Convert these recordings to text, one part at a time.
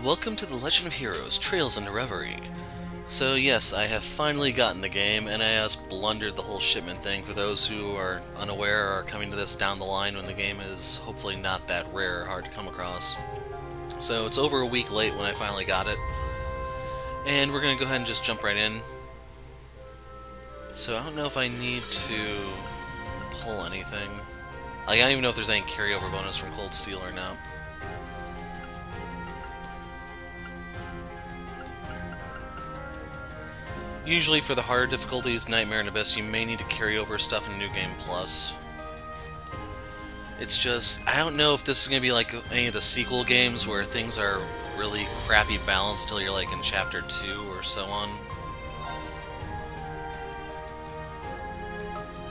Welcome to the Legend of Heroes, Trails into Reverie. So yes, I have finally gotten the game, and I just blundered the whole shipment thing. For those who are unaware or are coming to this down the line when the game is hopefully not that rare or hard to come across. So it's over a week late when I finally got it. And we're going to go ahead and just jump right in. So I don't know if I need to pull anything. I don't even know if there's any carryover bonus from Cold Steel or not. Usually for the harder difficulties, Nightmare and Abyss, you may need to carry over stuff in New Game Plus. It's just, I don't know if this is going to be like any of the sequel games where things are really crappy balanced till you're like in Chapter 2 or so on.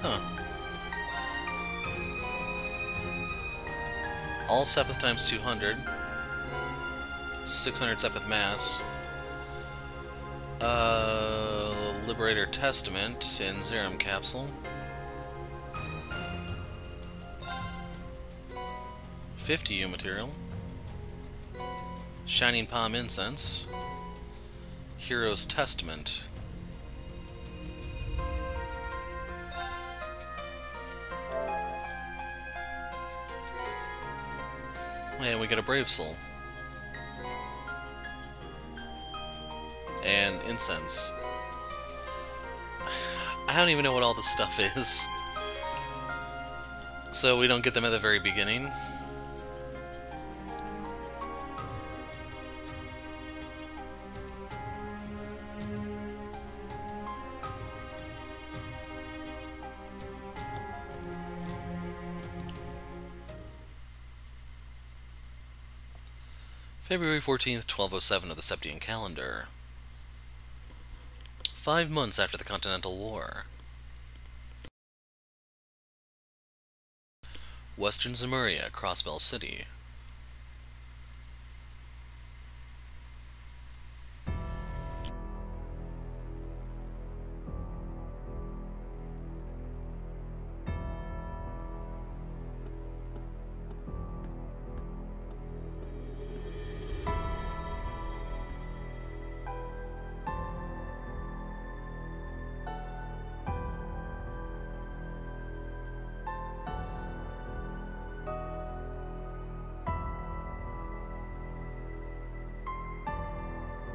Huh. All Sepith times 200. 600 Sepith Mass. Liberator Testament in Zerum Capsule. 50 U material. Shining Palm Incense. Hero's Testament. And we get a Brave Soul. And incense. I don't even know what all this stuff is. So we don't get them at the very beginning. February 14th, 1207 of the Septian calendar. 5 months after the Continental War. Western Zemuria, Crossbell City.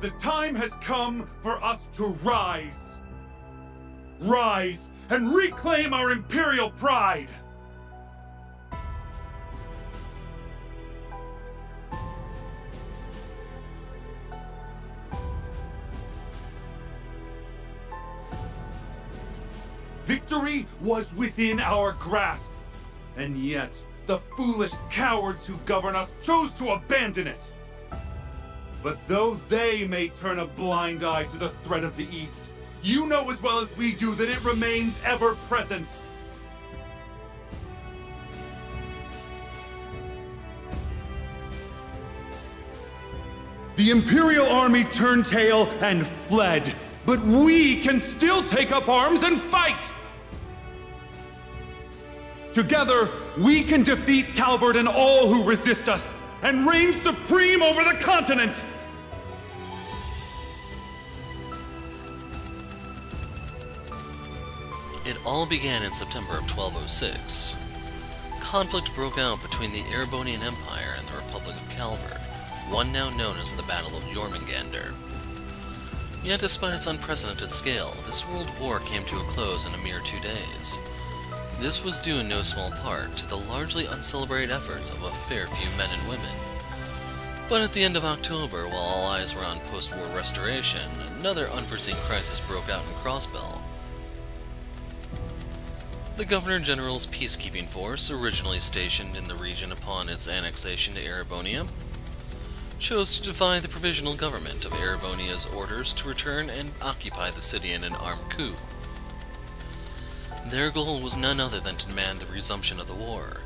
The time has come for us to rise. Rise and reclaim our imperial pride. Victory was within our grasp, and yet the foolish cowards who govern us chose to abandon it. But though they may turn a blind eye to the threat of the East, you know as well as we do that it remains ever present. The Imperial army turned tail and fled, but we can still take up arms and fight! Together, we can defeat Calvert and all who resist us, and reign supreme over the continent! It all began in September of 1206. Conflict broke out between the Erebonian Empire and the Republic of Calvert, one now known as the Battle of Jormungandr. Yet despite its unprecedented scale, this world war came to a close in a mere 2 days. This was due in no small part to the largely uncelebrated efforts of a fair few men and women. But at the end of October, while all eyes were on post-war restoration, another unforeseen crisis broke out in Crossbell. The Governor-General's peacekeeping force, originally stationed in the region upon its annexation to Erebonia, chose to defy the provisional government of Erebonia's orders to return and occupy the city in an armed coup. Their goal was none other than to demand the resumption of the war.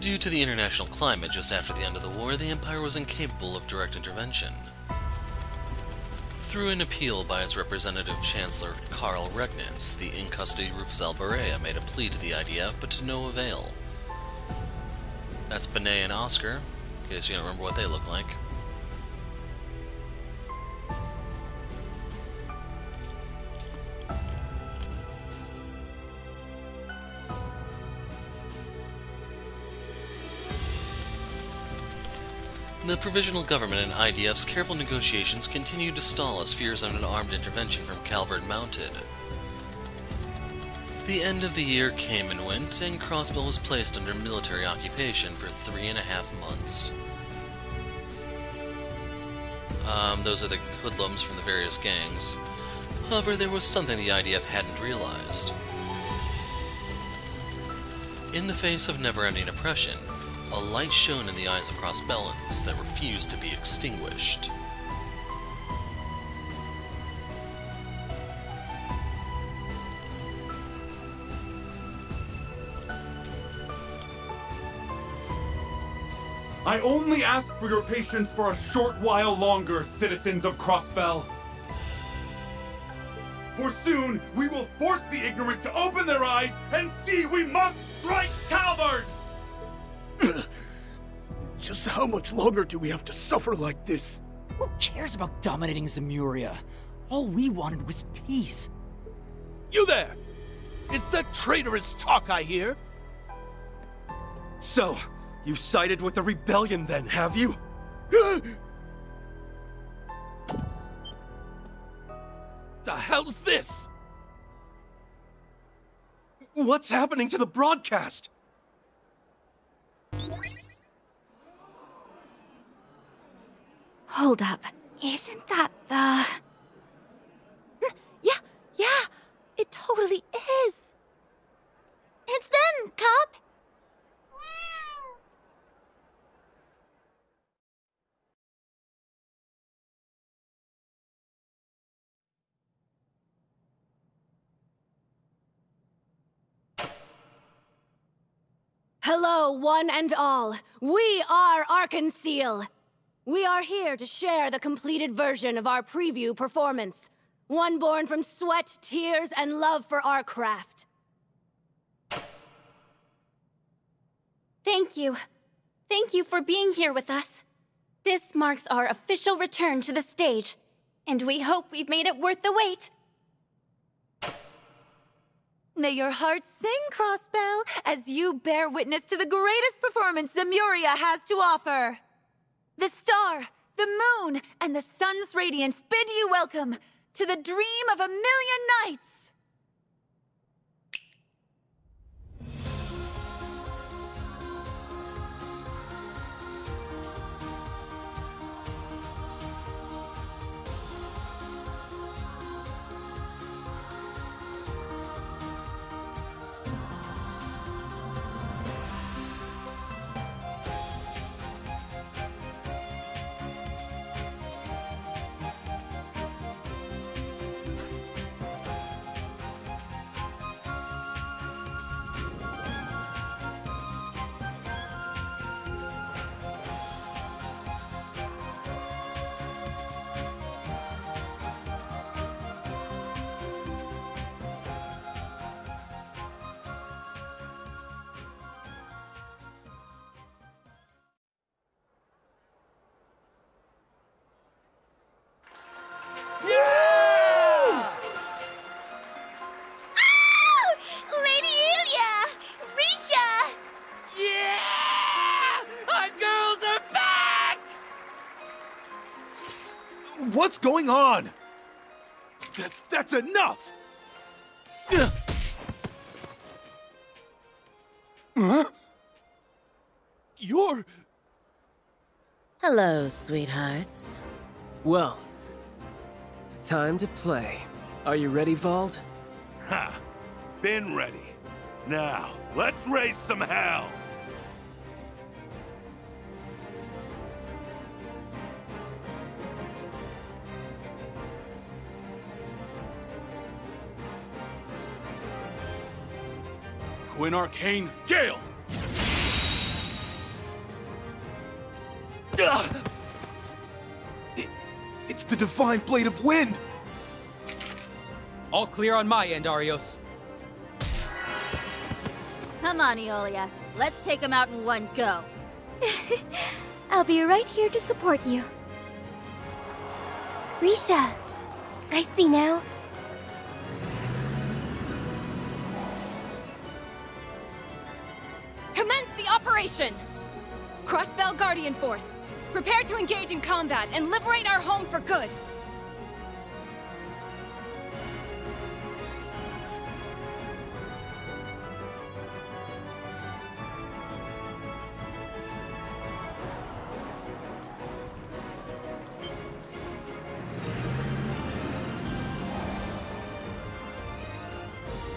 Due to the international climate just after the end of the war, the Empire was incapable of direct intervention. Through an appeal by its representative Chancellor Karl Regnitz, the in-custody Rufus Alberea made a plea to the IDF, but to no avail. That's Benet and Oscar, in case you don't remember what they look like. The Provisional Government and IDF's careful negotiations continued to stall as fears of an armed intervention from Calvert mounted. The end of the year came and went, and Crossbell was placed under military occupation for 3.5 months. Those are the hoodlums from the various gangs. However, there was something the IDF hadn't realized. In the face of never-ending oppression, a light shone in the eyes of Crossbellans that refused to be extinguished. I only ask for your patience for a short while longer, citizens of Crossbell. For soon, we will force the ignorant to open their eyes and see we must strike Calvert! Just how much longer do we have to suffer like this? Who cares about dominating Zemuria? All we wanted was peace. You there! Is that traitorous talk I hear? So, you sided with the rebellion then, have you? The hell's this? What's happening to the broadcast? Hold up. Isn't that the... Yeah, it totally is. It's them, Cub. Hello, one and all. We are Arkanseel. We are here to share the completed version of our preview performance. One born from sweat, tears, and love for our craft. Thank you. Thank you for being here with us. This marks our official return to the stage, and we hope we've made it worth the wait. May your heart sing, Crossbell, as you bear witness to the greatest performance Zemuria has to offer. The star, the moon, and the sun's radiance bid you welcome to the dream of a million nights. What's going on? That's enough! Huh? You're... Hello, sweethearts. Well, time to play. Are you ready, Vald? Ha! Been ready. Now, let's raise some hell! Twin Arcane Gale! It's the divine blade of wind! All clear on my end, Arios. Come on, Eolia. Let's take him out in one go. I'll be right here to support you. Risha, I see now. Commence the operation! Crossbell Guardian Force, prepare to engage in combat and liberate our home for good!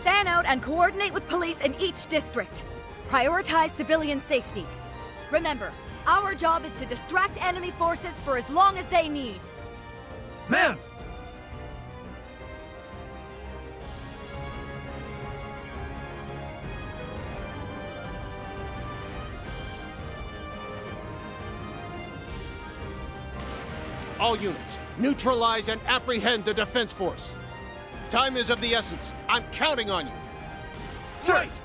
Fan out and coordinate with police in each district. Prioritize civilian safety. Remember, our job is to distract enemy forces for as long as they need. Ma'am! All units, neutralize and apprehend the defense force. Time is of the essence. I'm counting on you. Right!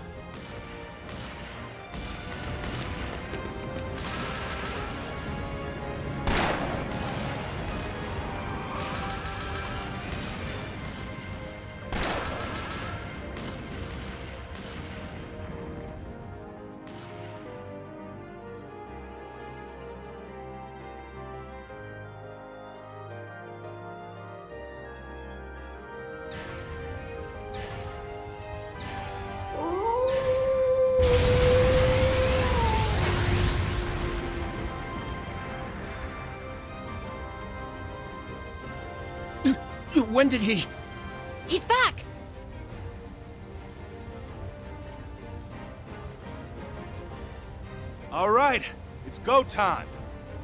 When did he... He's back! All right, it's go time.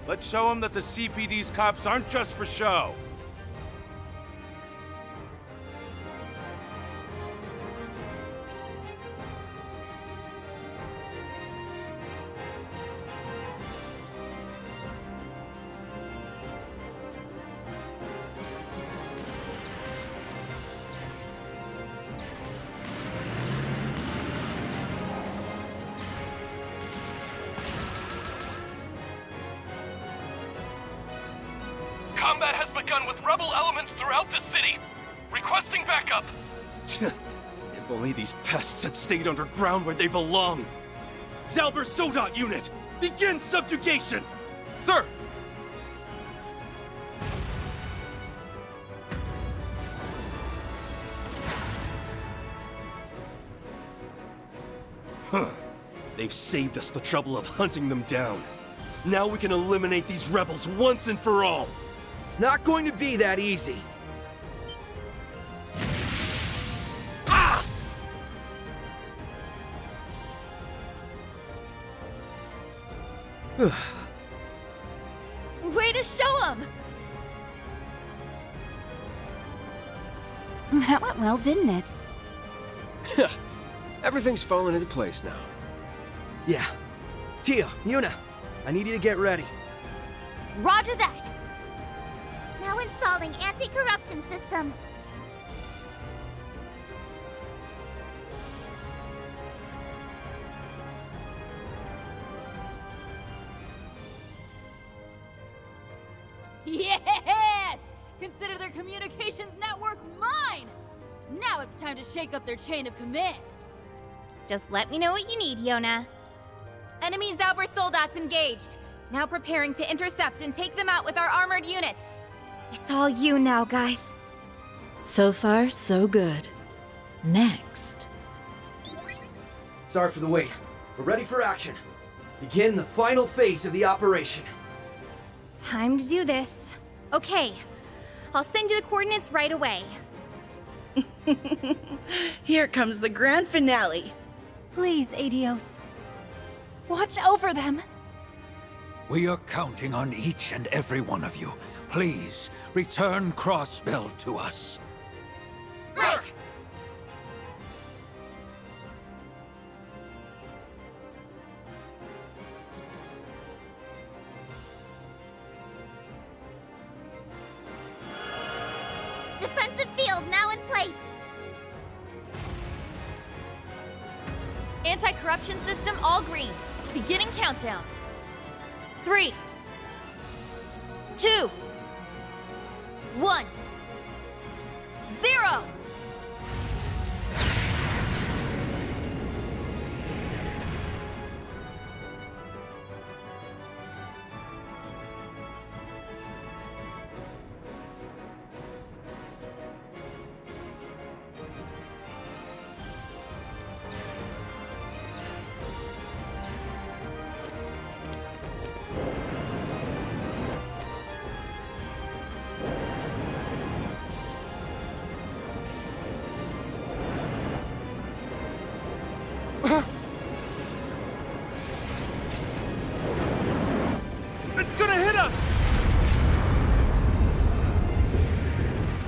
Let's show them that the CPD's cops aren't just for show. Combat has begun with rebel elements throughout the city. Requesting backup. If only these pests had stayed underground where they belong. Zalber Sodot unit, begin subjugation! Sir! Huh. They've saved us the trouble of hunting them down. Now we can eliminate these rebels once and for all. It's not going to be that easy. Way to show him! That went well, didn't it? Everything's falling into place now. Yeah. Tia, Yuna, I need you to get ready. Roger that! Now installing anti-corruption system. Yes! Consider their communications network mine! Now it's time to shake up their chain of command. Just let me know what you need, Yona. Enemy Zalber soldats engaged. Now preparing to intercept and take them out with our armored units. It's all you now, guys. So far, so good. Next. Sorry for the wait. We're ready for action. Begin the final phase of the operation. Time to do this. Okay, I'll send you the coordinates right away. Here comes the grand finale. Please, Adios. Watch over them. We are counting on each and every one of you. Please, return Crossbell to us. Right! Defensive field now in place. Anti-corruption system all green. Beginning countdown. 3, 2, 1, 0!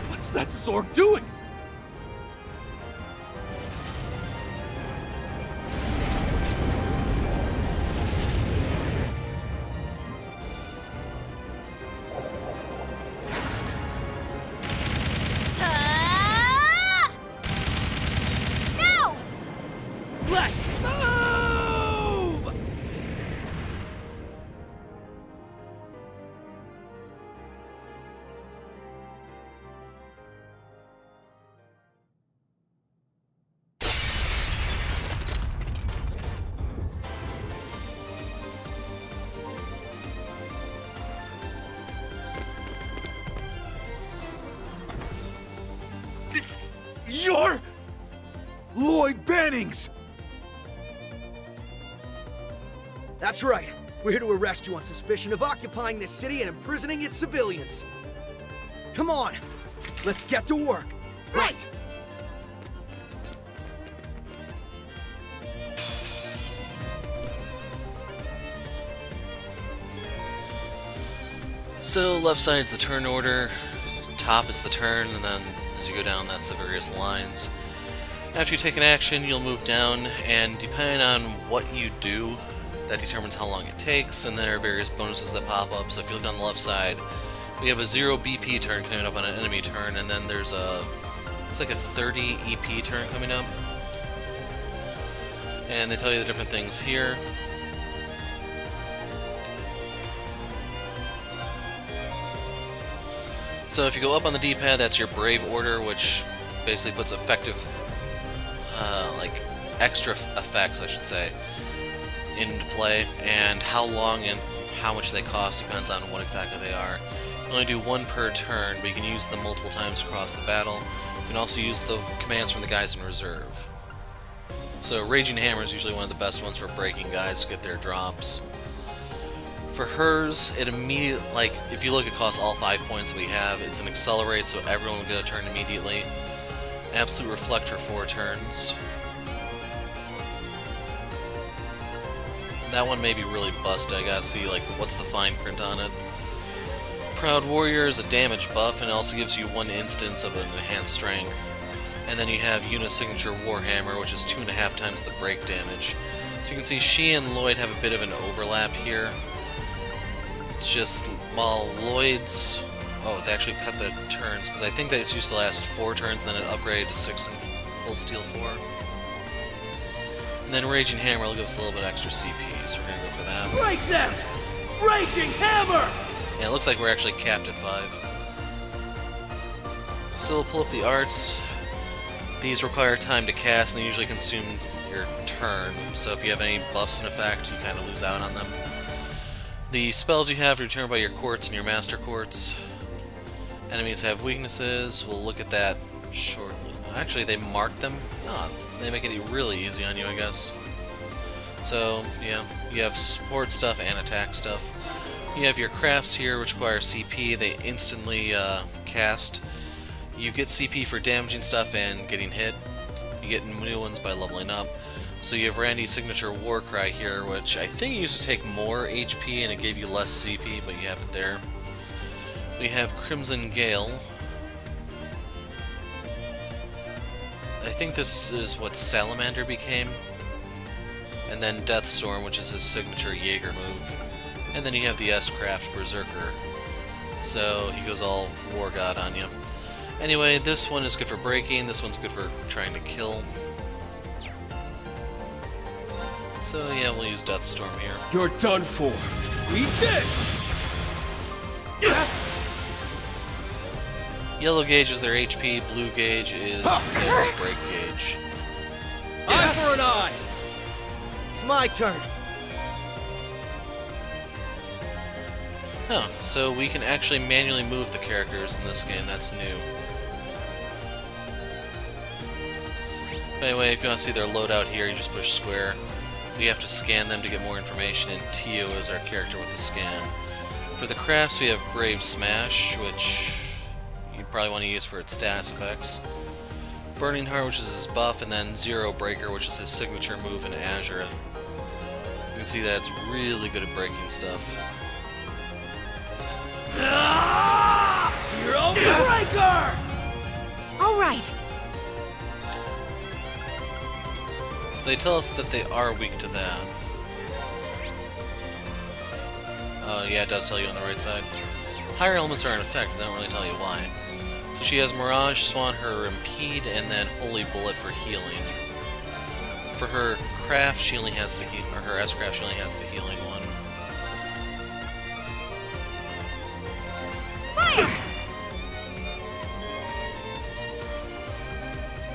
What's that Sorg doing? Now! Let's move! You're... Lloyd Bannings! That's right. We're here to arrest you on suspicion of occupying this city and imprisoning its civilians. Come on, let's get to work. Right! So left side's the turn order, top is the turn, and then as you go down that's the various lines. After you take an action, you'll move down, and depending on what you do, that determines how long it takes, and there are various bonuses that pop up. So if you look on the left side, we have a 0 BP turn coming up on an enemy turn, and then there's a, looks like a 30 EP turn coming up. And they tell you the different things here. So if you go up on the D-pad, that's your Brave Order, which basically puts effective, like, extra effects, I should say, into play, and how long and how much they cost depends on what exactly they are. You only do one per turn, but you can use them multiple times across the battle. You can also use the commands from the guys in reserve. So Raging Hammer is usually one of the best ones for breaking guys to get their drops. For hers, it immediately, like, if you look across all 5 points that we have, it's an accelerate, so everyone will get a turn immediately. Absolute Reflect for 4 turns. That one may be really busted. I gotta see, like, what's the fine print on it. Proud Warrior is a damage buff, and it also gives you 1 instance of an enhanced strength. And then you have Unisignature Warhammer, which is 2.5 times the break damage. So you can see she and Lloyd have a bit of an overlap here. It's just, while Lloyd's... Oh, they actually cut the turns, because I think that it's used to last 4 turns, then it upgraded to 6 and Cold Steel 4. And then Raging Hammer will give us a little bit extra CP, so we're going to go for that. Break them! Raging Hammer! Yeah, it looks like we're actually capped at 5. So we'll pull up the arts. These require time to cast, and they usually consume your turn, so if you have any buffs in effect, you kind of lose out on them. The spells you have are determined by your quartz and your Master Quartz. Enemies have weaknesses. We'll look at that shortly. Actually, they mark them. Oh, they make it really easy on you, I guess. So, yeah, you have support stuff and attack stuff. You have your crafts here, which require CP. They instantly cast. You get CP for damaging stuff and getting hit. You get new ones by leveling up. So you have Randy's Signature Warcry here, which I think used to take more HP and it gave you less CP, but you have it there. We have Crimson Gale. I think this is what Salamander became. And then Deathstorm, which is his signature Jaeger move. And then you have the S-Craft Berserker. So he goes all War God on you. Anyway, this one is good for breaking, this one's good for trying to kill. So yeah, we'll use Deathstorm here. You're done for. Eat this! Yellow gauge is their HP, blue gauge is their break gauge. Eye for an eye! It's my turn. Huh, so we can actually manually move the characters in this game, that's new. But anyway, if you want to see their loadout here, you just push square. We have to scan them to get more information, and Tio is our character with the scan. For the crafts, we have Brave Smash, which you probably want to use for its stats effects. Burning Heart, which is his buff, and then Zero Breaker, which is his signature move in Azure. You can see that it's really good at breaking stuff. Zero Breaker! Alright. So they tell us that they are weak to that. Yeah, it does tell you on the right side. Higher elements are in effect, they don't really tell you why. So she has Mirage, Swan, her Impede, and then Holy Bullet for healing. For her craft, she only has the her S-craft, she only has the healing one. Fire!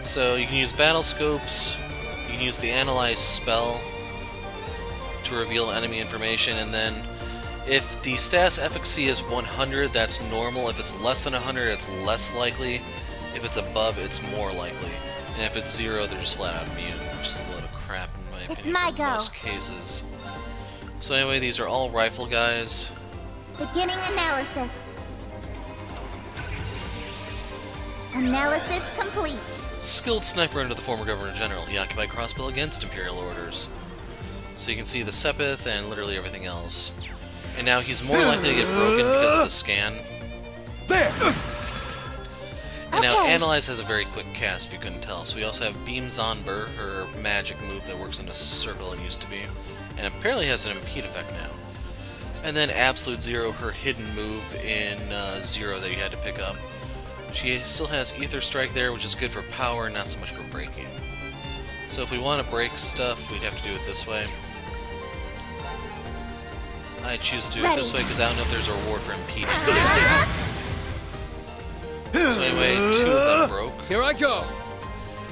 So you can use battle scopes, you can use the Analyze spell to reveal enemy information, and then if the status efficacy is 100, that's normal. If it's less than 100, it's less likely. If it's above, it's more likely. And if it's 0, they're just flat out immune, which is a load of crap in my opinion my for go. most cases. So anyway, these are all rifle guys. Beginning analysis. Analysis complete. Skilled sniper under the former Governor General. He occupied Crossbell against Imperial orders. So you can see the Sepith and literally everything else. And now he's more likely to get broken because of the scan. There! And now Analyze has a very quick cast, if you couldn't tell. So we also have Beam Zonber, her magic move that works in a circle it used to be. And apparently has an impede effect now. And then Absolute Zero, her hidden move in Zero that you had to pick up. She still has Ether Strike there, which is good for power, not so much for breaking. So if we want to break stuff, we'd have to do it this way. I choose to do it this way because I don't know if there's a reward for impeding. So anyway, 2 of them broke. Here I go!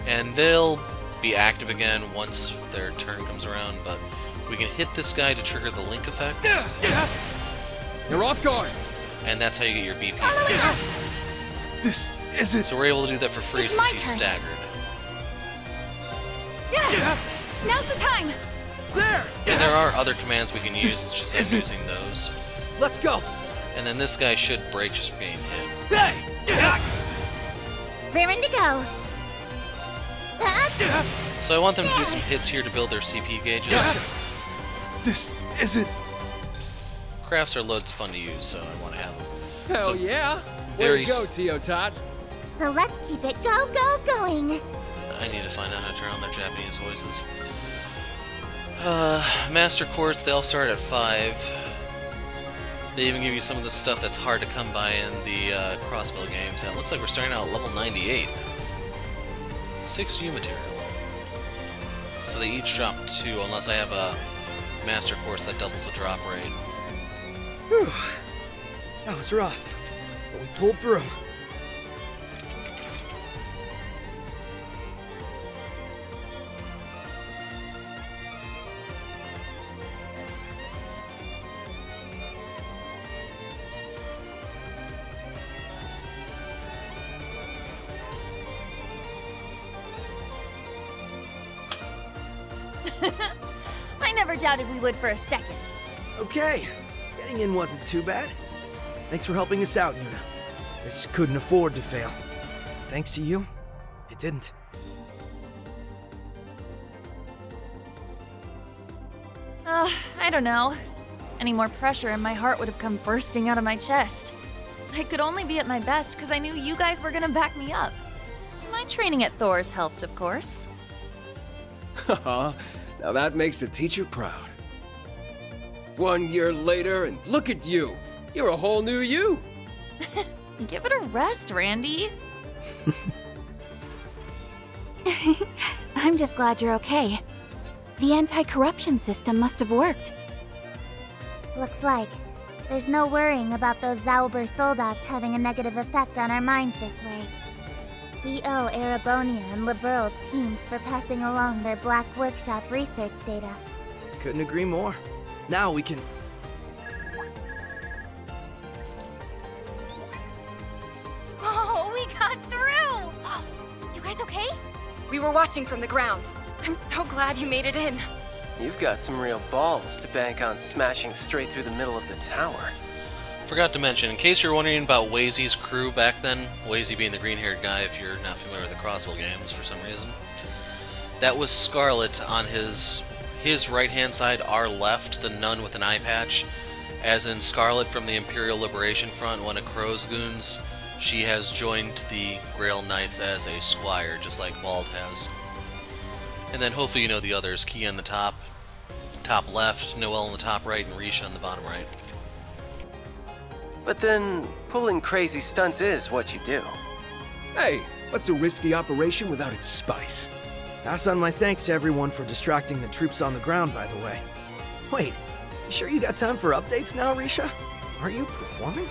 And they'll be active again once their turn comes around, but we can hit this guy to trigger the link effect. You're off guard! And that's how you get your BP. This isn't... So we're able to do that for free since he's staggered. Yeah! Now's the time! There! And there are other commands we can use, it's just I'm using those. Let's go! And then this guy should break just being hit. Hey! Raring to go. So I want them to do some hits here to build their CP gauges. This isn't... Crafts are loads of fun to use, so I want to have them. Hell So, yeah! very Way to go, Tio Todd. So let's keep it going. I need to find out how to turn on their Japanese voices. Master Quartz, they all start at 5. They even give you some of the stuff that's hard to come by in the Crossbell games. And it looks like we're starting out at level 98. 6 U material. So they each drop 2, unless I have a Master Quartz that doubles the drop rate. Whew. That was rough, but we pulled through. I never doubted we would for a second. Okay, getting in wasn't too bad. Thanks for helping us out, Yuna. This couldn't afford to fail. Thanks to you, it didn't. I don't know. Any more pressure and my heart would have come bursting out of my chest. I could only be at my best because I knew you guys were gonna back me up. My training at Thor's helped, of course. Haha, now that makes a teacher proud. 1 year later, and look at you! You're a whole new you! Give it a rest, Randy. I'm just glad you're okay. The anti-corruption system must have worked. Looks like. There's no worrying about those Zauber holdouts having a negative effect on our minds this way. We owe Erebonia and Liberal's teams for passing along their Black Workshop research data. Couldn't agree more. Now we can... Oh, we got through! You guys okay? We were watching from the ground. I'm so glad you made it in. You've got some real balls to bank on smashing straight through the middle of the tower. Forgot to mention, in case you're wondering about Wazy's crew back then, Wazy being the green-haired guy if you're not familiar with the Crossbell games for some reason, that was Scarlet on his right-hand side, our left, the nun with an eye patch, as in Scarlet from the Imperial Liberation Front, one of Crow's goons. She has joined the Grail Knights as a squire, just like Bald has. And then hopefully you know the others, Key on the top left, Noelle on the top right, and Risha on the bottom right. But then, pulling crazy stunts is what you do. Hey, what's a risky operation without its spice? Pass on my thanks to everyone for distracting the troops on the ground, by the way. Wait, you sure you got time for updates now, Risha? Aren't you performing?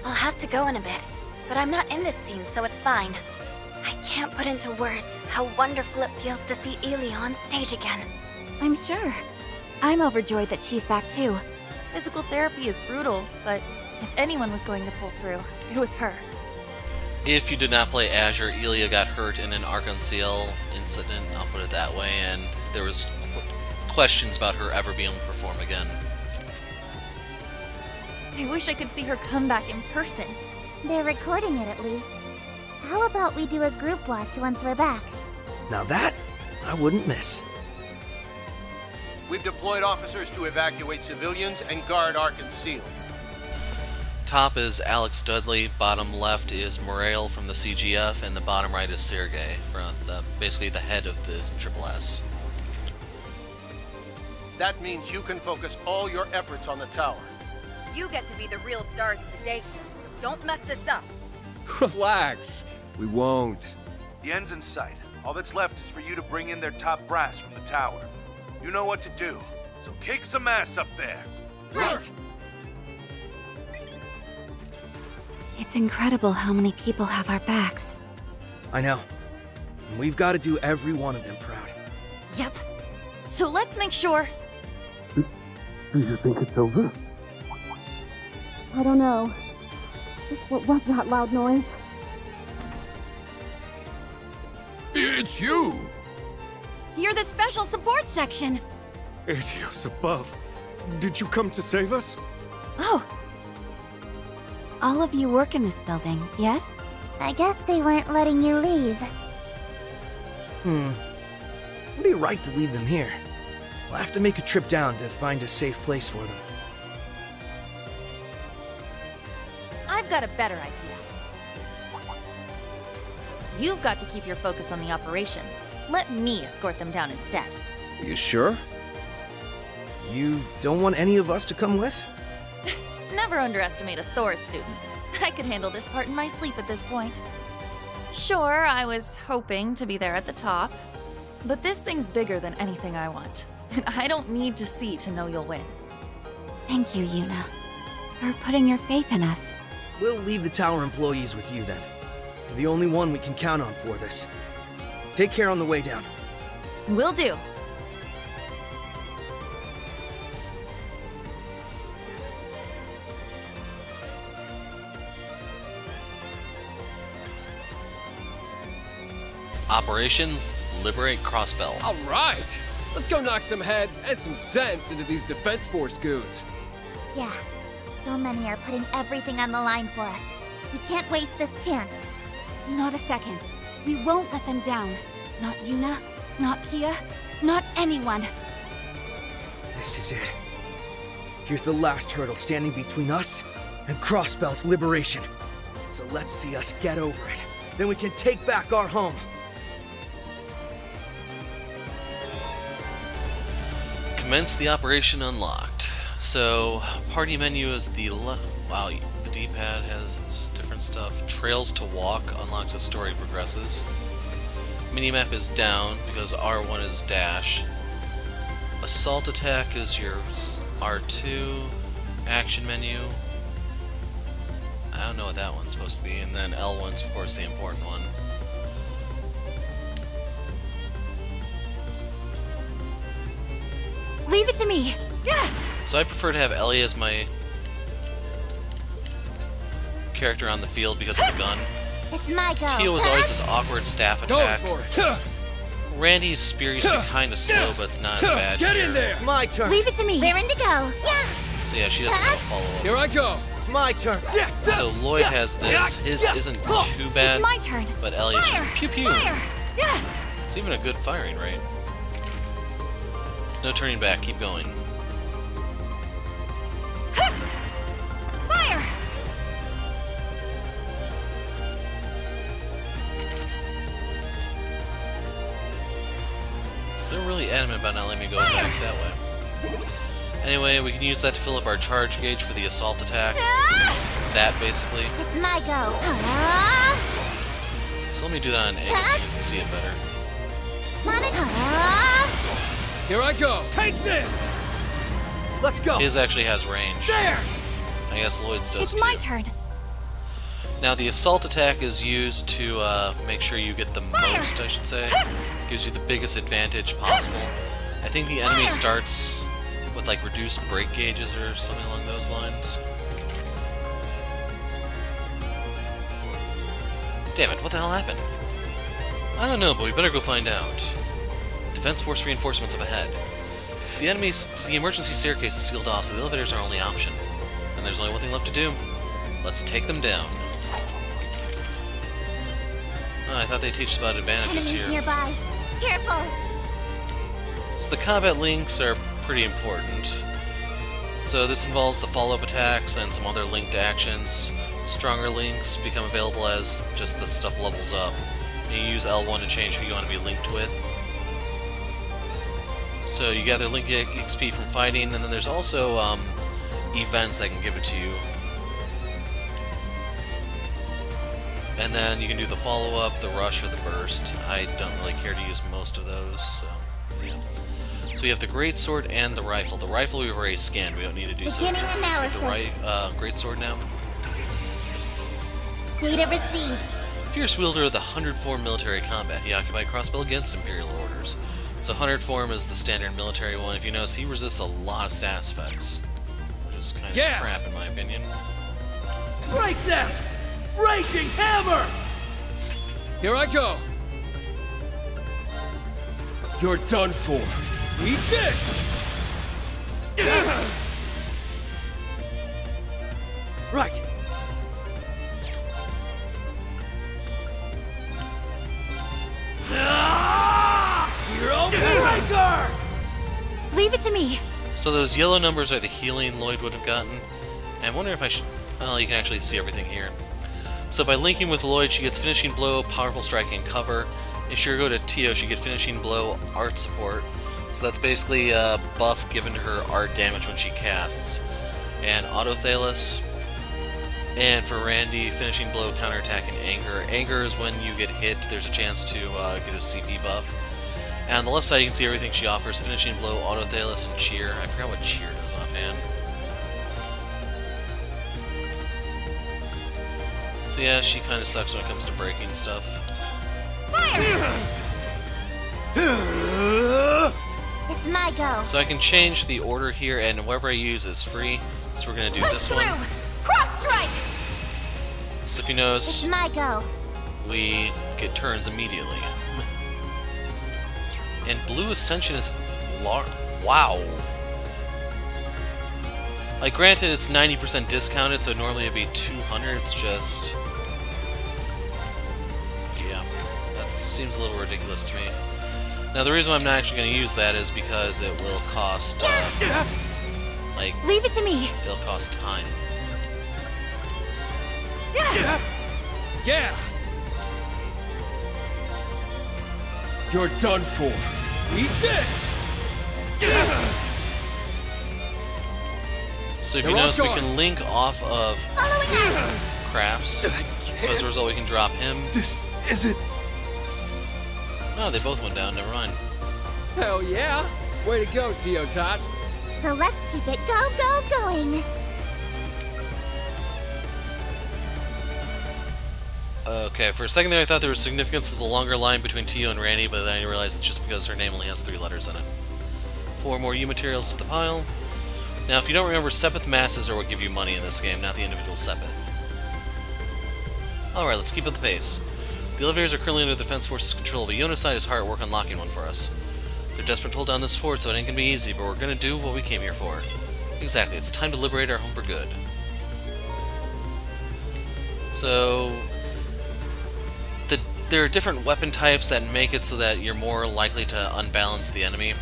I'll have to go in a bit, but I'm not in this scene, so it's fine. I can't put into words how wonderful it feels to see Elia on stage again. I'm sure. I'm overjoyed that she's back too. Physical therapy is brutal, but if anyone was going to pull through, it was her. If you did not play Azure, Elia got hurt in an Arc-en-Ciel incident, I'll put it that way, and there was questions about her ever being able to perform again. I wish I could see her come back in person. They're recording it at least. How about we do a group watch once we're back? Now that, I wouldn't miss. We've deployed officers to evacuate civilians and guard Arc-en-Ciel. Top is Alex Dudley, bottom left is Morale from the CGF, and the bottom right is Sergei, from basically the head of the Triple S. That means you can focus all your efforts on the tower. You get to be the real stars of the day here, so don't mess this up. Relax. We won't. The end's in sight. All that's left is for you to bring in their top brass from the tower. You know what to do, so kick some ass up there. Right! It's incredible how many people have our backs. I know. And we've got to do every one of them proud. Yep. So let's make sure... Do you think it's over? I don't know. What was that loud noise? It's you! You're the special support section! Adios above. Did you come to save us? Oh! All of you work in this building, yes? I guess they weren't letting you leave. It'd be right to leave them here. We'll have to make a trip down to find a safe place for them. I've got a better idea. You've got to keep your focus on the operation. Let me escort them down instead. You sure? You don't want any of us to come with? Never underestimate a Thor student. I could handle this part in my sleep at this point. Sure, I was hoping to be there at the top, but this thing's bigger than anything I want, and I don't need to see to know you'll win. Thank you, Yuna, for putting your faith in us. We'll leave the tower employees with you then. You're the only one we can count on for this. Take care on the way down. Will do. Operation Liberate Crossbell. All right! Let's go knock some heads and some sense into these Defense Force goons. Yeah, so many are putting everything on the line for us. We can't waste this chance. Not a second. We won't let them down. Not Yuna, not Kia, not anyone. This is it. Here's the last hurdle standing between us and Crossbell's liberation. So let's see us get over it. Then we can take back our home. Commence the operation unlocked. So, party menu is the D-pad has different stuff. Trails to walk unlocks as story progresses. Minimap is down because R1 is dash. Assault attack is your R2. Action menu. I don't know what that one's supposed to be. And then L1's of course the important one. Leave it to me. So I prefer to have Ellie as my character on the field because of the gun. It's my go. Tio was always this awkward staff attack. Go for it. Randy's spear used to be kind of slow, but it's not as bad. Get here. in there. It's my turn. Leave it to me. Raring to go. Yeah. So yeah, she doesn't have a follow-up. Here I go. It's my turn. So Lloyd has this. His isn't too bad. It's my turn. But Ellie is just pew pew. Fire. Yeah. It's even a good firing rate. There's no turning back. Keep going. Fire. So they're really adamant about not letting me go back that way. Anyway, we can use that to fill up our charge gauge for the assault attack. That, basically. It's my go. So let me do that on A so you can see it better. Here I go. Take this. Let's go. His actually has range. There. I guess Lloyd's does It's too. my turn. Now the assault attack is used to make sure you get the most, I should say. Gives you the biggest advantage possible. I think the enemy starts with like reduced break gauges or something along those lines. Damn it, what the hell happened? I don't know, but we better go find out. Defense force reinforcements up ahead. The emergency staircase is sealed off, so the elevators are our only option. And there's only one thing left to do. Let's take them down. Oh, I thought they teach about advantages Enemies here. nearby. Careful. So the combat links are pretty important. So this involves the follow-up attacks and some other linked actions. Stronger links become available as just the stuff levels up. And you use L1 to change who you want to be linked with. So you gather link XP from fighting, and then there's also events that can give it to you. And then you can do the follow-up, the rush, or the burst. I don't really care to use most of those, so... So you have the greatsword and the rifle. The rifle we've already scanned, we don't need to do so again. So let's get the greatsword now. Data received. Fierce wielder of the 100 form military combat. He occupied Crossbell against Imperial orders. So 100 form is the standard military one. If you notice, he resists a lot of status effects. Which is kind of crap in my opinion. Break them! Raging hammer! Here I go. You're done for. Eat this! Right. Zero breaker! Leave it to me. So those yellow numbers are the healing Lloyd would have gotten. And I wonder if I should... Well, you can actually see everything here. So by linking with Lloyd, she gets Finishing Blow, Powerful Strike, and Cover. If she go to Tio, she gets Finishing Blow, Art Support. So that's basically a buff given to her art damage when she casts. And Auto Thalos. And for Randy, Finishing Blow, Counterattack, and Anger. Anger is when you get hit, there's a chance to get a CP buff. And on the left side you can see everything she offers. Finishing Blow, Auto Thalos, and Cheer. I forgot what Cheer does offhand. So yeah, she kind of sucks when it comes to breaking stuff. It's my go. So I can change the order here, and whatever I use is free. So we're gonna do this one. Cross strike. So if you notice, It's my go. we get turns immediately. And Blue Ascension is wow. Like, granted, it's 90% discounted, so normally it'd be 200. It's just, yeah, that seems a little ridiculous to me. Now, the reason why I'm not actually going to use that is because it will cost, like, leave it to me. It'll cost time. Yeah. You're done for. Eat this. So if you notice, we can link off of crafts. So as a result, we can drop him. This isn't... No, they both went down, never mind. Hell yeah! Way to go, Teotot. So let's keep it going. Okay, for a second there I thought there was significance to the longer line between Tio and Randy, but then I realized it's just because her name only has 3 letters in it. 4 more U materials to the pile. Now, if you don't remember, Sepith masses are what give you money in this game, not the individual Sepith. Alright, let's keep up the pace. The elevators are currently under the Defense Force's control, but Yonoside is hard at work unlocking one for us. They're desperate to hold down this fort, so it ain't gonna be easy, but we're gonna do what we came here for. Exactly, it's time to liberate our home for good. So... there are different weapon types that make it so that you're more likely to unbalance the enemy.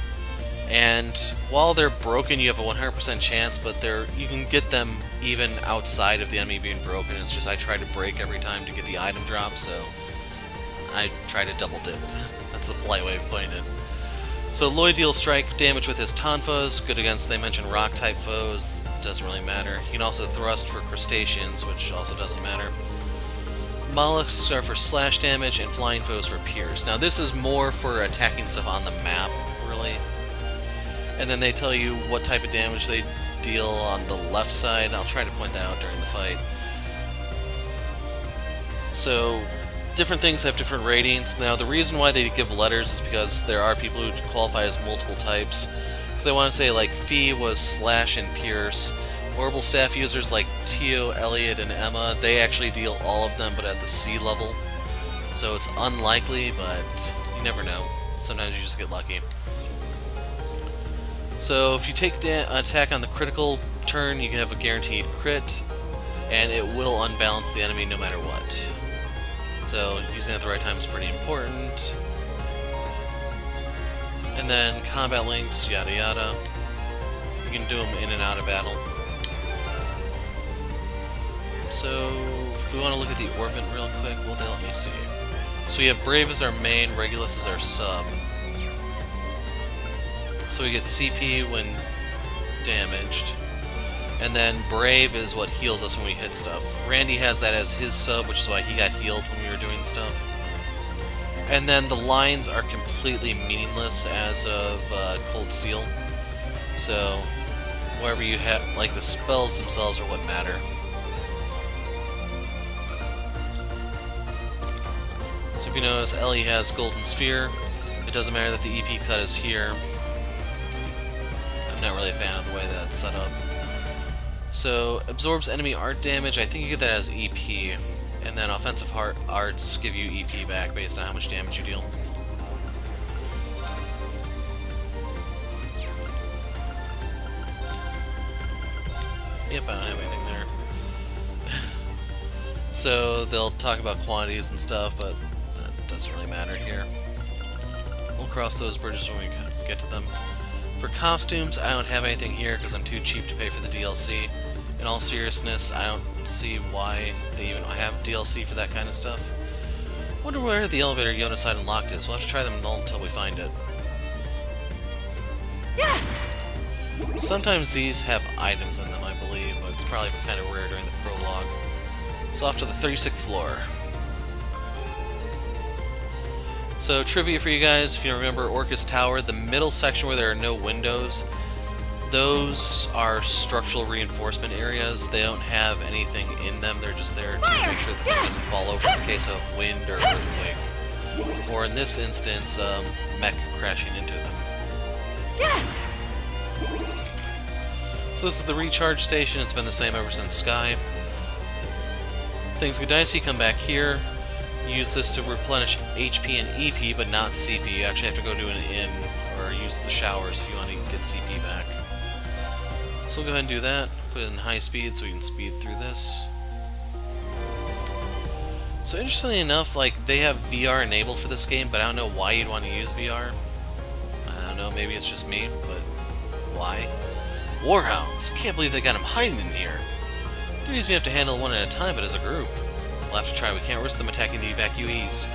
And while they're broken, you have a 100% chance, but you can get them even outside of the enemy being broken. It's just I try to break every time to get the item drop, so I try to double dip. That's the polite way of putting it. So Lloyd deals strike damage with his Tonfas, good against, they mentioned, rock-type foes, doesn't really matter. He can also thrust for crustaceans, which also doesn't matter. Mollusks are for slash damage, and flying foes for pierce. Now this is more for attacking stuff on the map, really. And then they tell you what type of damage they deal on the left side. I'll try to point that out during the fight. So, different things have different ratings. Now the reason why they give letters is because there are people who qualify as multiple types. Because I want to say, like, Fee was slash and pierce. Orbital staff users like Tio, Elliot, and Emma, they actually deal all of them, but at the C level. So it's unlikely, but you never know. Sometimes you just get lucky. So if you take attack on the critical turn, you can have a guaranteed crit, and it will unbalance the enemy no matter what. So using it at the right time is pretty important. And then combat links, yada yada. You can do them in and out of battle. So, if we want to look at the orbit real quick, well, they let me see. So we have Brave as our main, Regulus as our sub. So we get CP when damaged. And then Brave is what heals us when we hit stuff. Randy has that as his sub, which is why he got healed when we were doing stuff. And then the lines are completely meaningless as of Cold Steel. So, wherever you have, like, the spells themselves are what matter. So if you notice, Ellie has Golden Sphere. It doesn't matter that the EP cut is here. I'm not really a fan of the way that's set up. So, absorbs enemy art damage. I think you get that as EP. And then offensive arts give you EP back based on how much damage you deal. Yep, I don't have anything there. So, they'll talk about quantities and stuff, but doesn't really matter here. We'll cross those bridges when we get to them. For costumes, I don't have anything here because I'm too cheap to pay for the DLC. In all seriousness, I don't see why they even have DLC for that kind of stuff. Wonder where the elevator Yonoside unlocked is. We'll have to try them all until we find it. Sometimes these have items in them, I believe, but it's probably kind of rare during the prologue. So off to the 36th floor. So, trivia for you guys, if you remember Orcus Tower, the middle section where there are no windows, those are structural reinforcement areas. They don't have anything in them, they're just there to make sure the thing doesn't fall over in case of wind or earthquake. Or in this instance, mech crashing into them. So this is the recharge station, it's been the same ever since Sky. Things go dicey, come back here. Use this to replenish HP and EP, but not CP. You actually have to go to an inn or use the showers if you want to get CP back. So we'll go ahead and do that. Put it in high speed so we can speed through this. So interestingly enough, like, they have VR enabled for this game, but I don't know why you'd want to use VR. I don't know, maybe it's just me, but why? Warhounds! Can't believe they got them hiding in here. They're easy enough to handle one at a time, but as a group. We'll have to try. We can't risk them attacking the evacuees.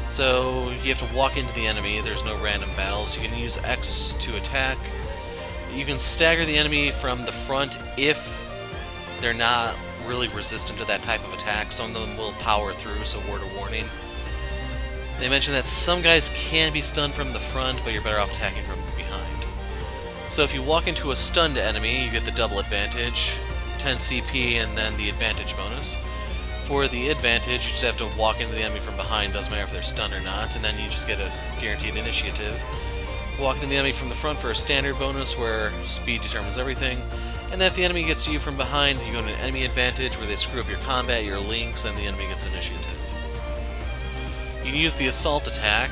So, you have to walk into the enemy. There's no random battles. You can use X to attack. You can stagger the enemy from the front if they're not really resistant to that type of attack. Some of them will power through, so word of warning. They mentioned that some guys can be stunned from the front, but you're better off attacking from behind. So if you walk into a stunned enemy, you get the double advantage, 10 CP, and then the advantage bonus. For the advantage, you just have to walk into the enemy from behind, doesn't matter if they're stunned or not, and then you just get a guaranteed initiative. Walk into the enemy from the front for a standard bonus where speed determines everything. And then if the enemy gets you from behind, you go into an enemy advantage where they screw up your combat, your links, and the enemy gets initiative. You can use the assault attack,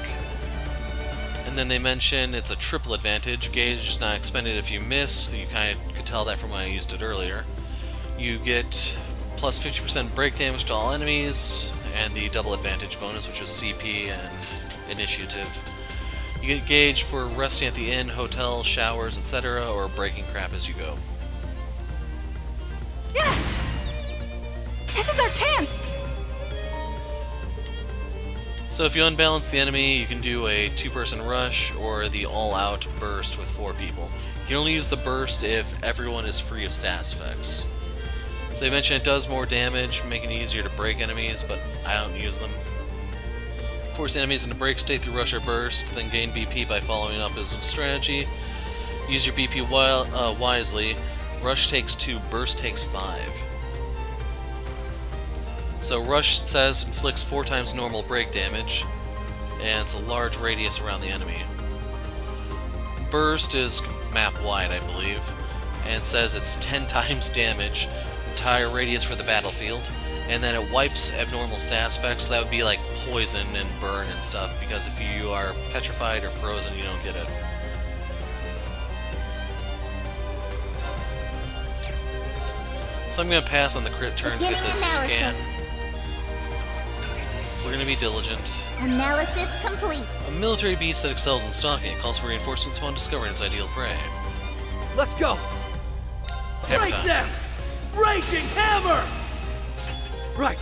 and then they mention it's a triple advantage. Gauge is not expended if you miss, so you kind of could tell that from when I used it earlier. You get plus 50% break damage to all enemies, and the double advantage bonus, which is CP and initiative. You get gauge for resting at the inn, hotel, showers, etc., or breaking crap as you go. Yeah! This is our chance! So if you unbalance the enemy, you can do a 2-person rush or the all-out burst with 4 people. You can only use the burst if everyone is free of status effects. So they mentioned it does more damage, making it easier to break enemies, but I don't use them. Force enemies into break state through rush or burst, then gain BP by following up as a strategy. Use your BP wisely. Rush takes 2, burst takes 5. So Rush, it says, inflicts 4 times normal break damage, and it's a large radius around the enemy. Burst is map-wide, I believe, and it says it's 10 times damage, entire radius for the battlefield, and then it wipes abnormal status effects, so that would be like poison and burn and stuff, because if you are petrified or frozen, you don't get it. So I'm going to pass on the crit turn to get this scan. We're going to be diligent. Analysis complete. A military beast that excels in stalking. It calls for reinforcements upon discovering its ideal prey. Let's go! Break them! Raging hammer! Right.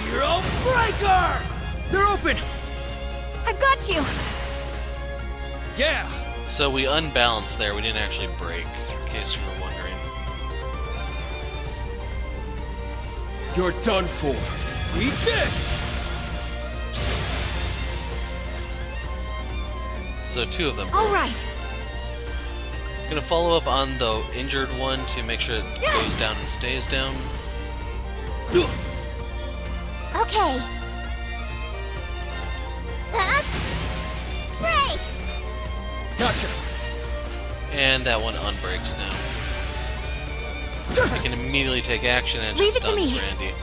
Zero breaker! They're open! I've got you! Yeah! So we unbalanced there, we didn't actually break, in case you were wondering. You're done for. Eat this! So 2 of them broke. Alright! Gonna follow up on the injured one to make sure it goes down and stays down. Okay. Break! Gotcha. And that one unbreaks now. You can immediately take action and it just stuns Randy.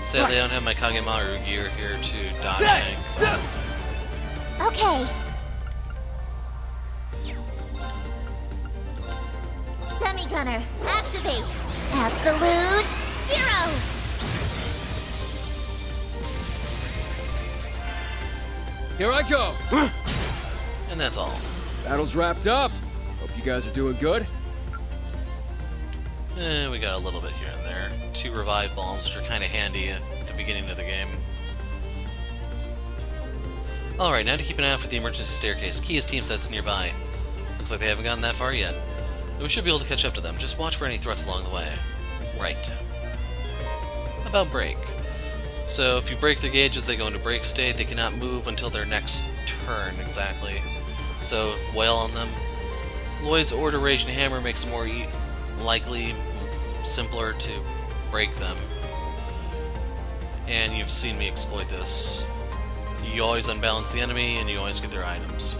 Sadly, I don't have my Kagemaru gear here to dodge tank. Okay. Dummy gunner, activate. Absolute 0. Here I go! And that's all. Battle's wrapped up. Hope you guys are doing good. We got a little bit here and there. 2 revive bombs, which are kind of handy at the beginning of the game. Alright, now to keep an eye out for the emergency staircase. Key is team sets nearby. Looks like they haven't gotten that far yet. Then we should be able to catch up to them. Just watch for any threats along the way. Right. About break. So if you break their gauges, they go into break state. They cannot move until their next turn, exactly. So wail on them. Lloyd's Order Raging Hammer makes it more likely, simpler to break them. And you've seen me exploit this. You always unbalance the enemy, and you always get their items.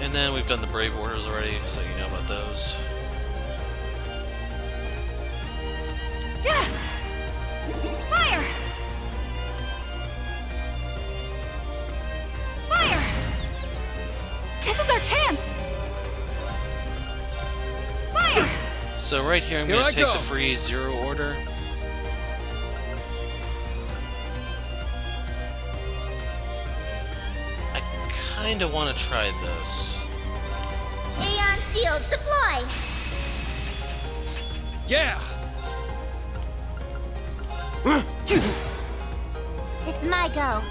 And then we've done the Brave Orders already, so you know about those. Yeah! Fire! Fire! This is our chance! Fire! So right here I'm going to take the free 0 order. I kind of want to try this. Aeon Shield deploy! Yeah! It's my go.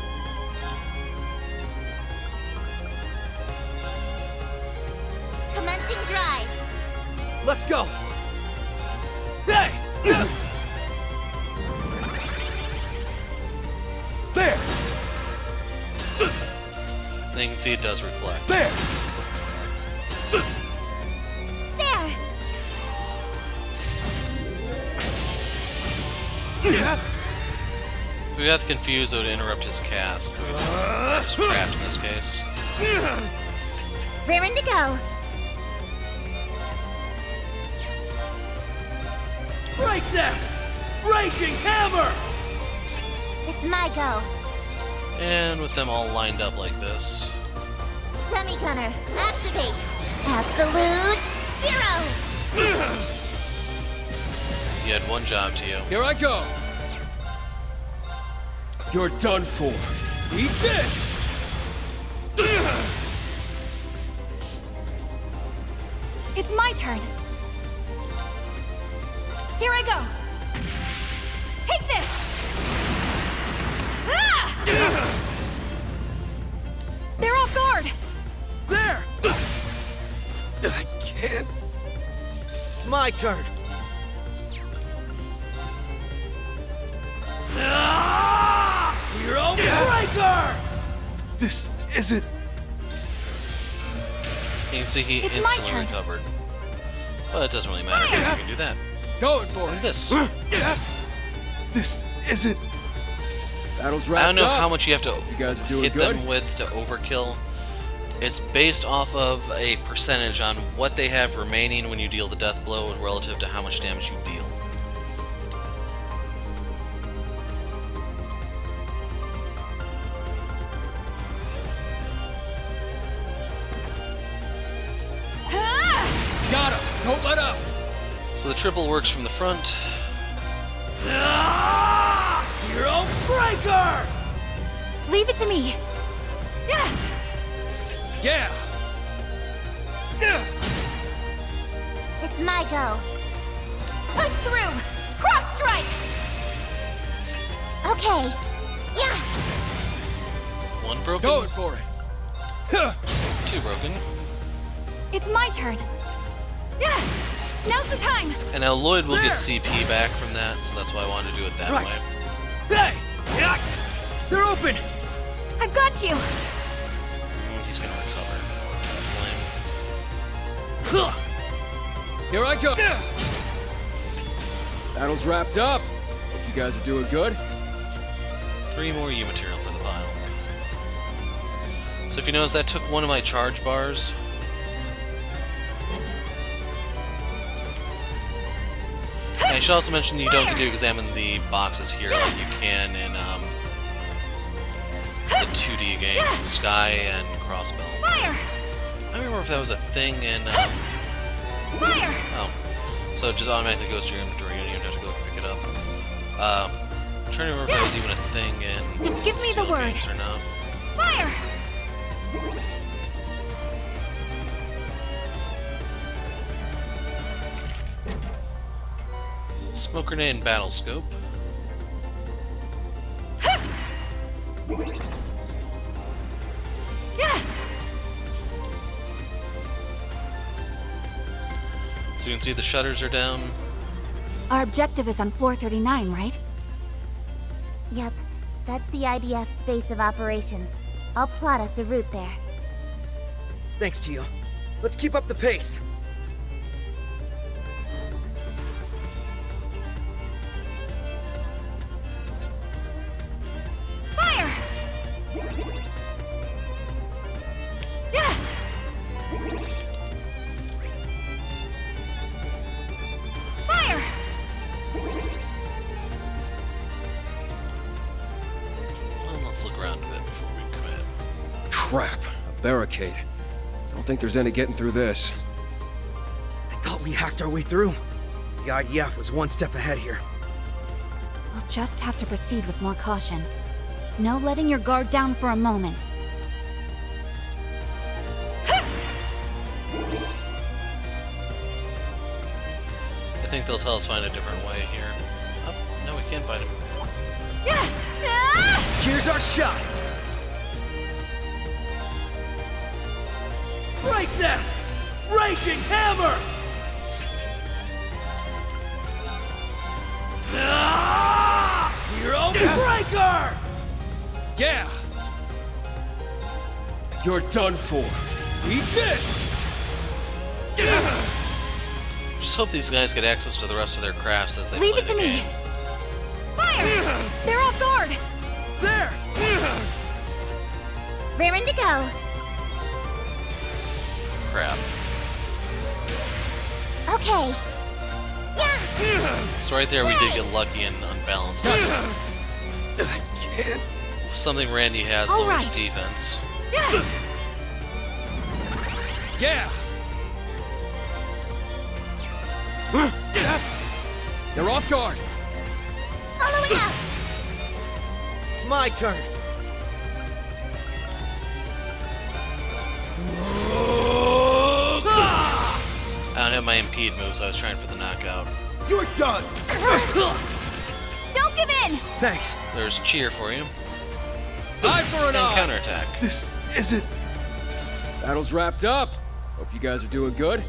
Commencing drive. Let's go! Hey! There! And you can see it does reflect. There! There! If we got confused, it would interrupt his cast. His craft in this case. Raring to go. Break them! Raging hammer! It's my go. And with them all lined up like this. Dummy gunner, activate. Absolute zero. You had one job to you. Here I go! You're done for. Eat this! It's my turn. Here I go. Take this! Ah! They're off guard! There! I can't. It's my turn. Zero Breaker! This isn't... You can see he instantly recovered. But it doesn't really matter because you can do that. Going for And it. this. This isn't... Battle's wrapped I don't know up. how much you have to You guys are doing hit good. them with to overkill. It's based off of a percentage on what they have remaining when you deal the death blow relative to how much damage you deal. Got him! Don't let up! So the triple works from the front. Zero Breaker! Leave it to me. Yeah. Yeah! It's my go. Push through. Cross strike. Okay. Yeah. One broken. Going for it. Two broken. It's my turn. Yeah. Now's the time. And now Lloyd will There. get CP back from that, so that's why I wanted to do it that Right. way. Hey! Yeah. They're open! I've got you. He's gonna recover. That's lame. Here I go! Battle's wrapped up. Hope you guys are doing good. 3 more U material for the pile. So if you notice, that took one of my charge bars. And I should also mention you don't get to examine the boxes here like you can in the 2D games, Sky and Crossbell. Fire! I don't remember if that was a thing in... Fire! Oh. So it just automatically goes to your inventory, you don't even have to go pick it up. I'm trying to remember if that was even a thing in Just give me the Steel word. games or not. Fire! Smoke grenade and battle scope. Yeah. So you can see the shutters are down. Our objective is on floor 39, right? Yep. That's the IDF's base of operations. I'll plot us a route there. Thanks, Tio. Let's keep up the pace. Fire! Yeah. Fire! Well, let's look around a bit before we commit. Crap. A barricade. Don't think there's any getting through this. I thought we hacked our way through. The IDF was one step ahead here. We'll just have to proceed with more caution. No letting your guard down for a moment. I think they'll tell us find a different way here. Oh, no, we can't fight him. Here's our shot! Break them! Raging hammer! Zero breaker! Yeah! You're done for. Eat this! Just hope these guys get access to the rest of their crafts as they Leave play it the to me. game. Fire! They're off guard! There! Raring to go. Crap. Okay. Yeah! So right there we did get lucky and unbalanced. I can't. Something Randy has All lowers right. defense. Yeah! They're off guard! Following up! It's my turn! I don't have my impede moves, so I was trying for the knockout. You're done! Don't give in! Thanks. There's cheer for you. Eye for an And eye! counterattack. This isn't... Battle's wrapped up. Hope you guys are doing good.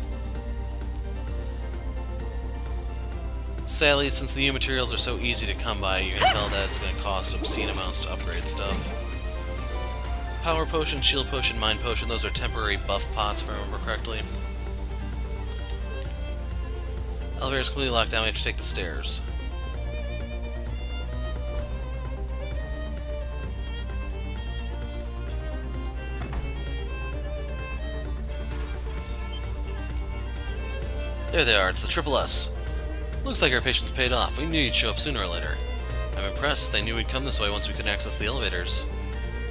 Sadly, since the new materials are so easy to come by, you can tell that it's going to cost obscene amounts to upgrade stuff. Power Potion, Shield Potion, Mind Potion, those are temporary buff pots if I remember correctly. Elevator is completely locked down, we have to take the stairs. There they are, it's the Triple S. Looks like our patience paid off. We knew you'd show up sooner or later. I'm impressed. They knew we'd come this way once we could access the elevators.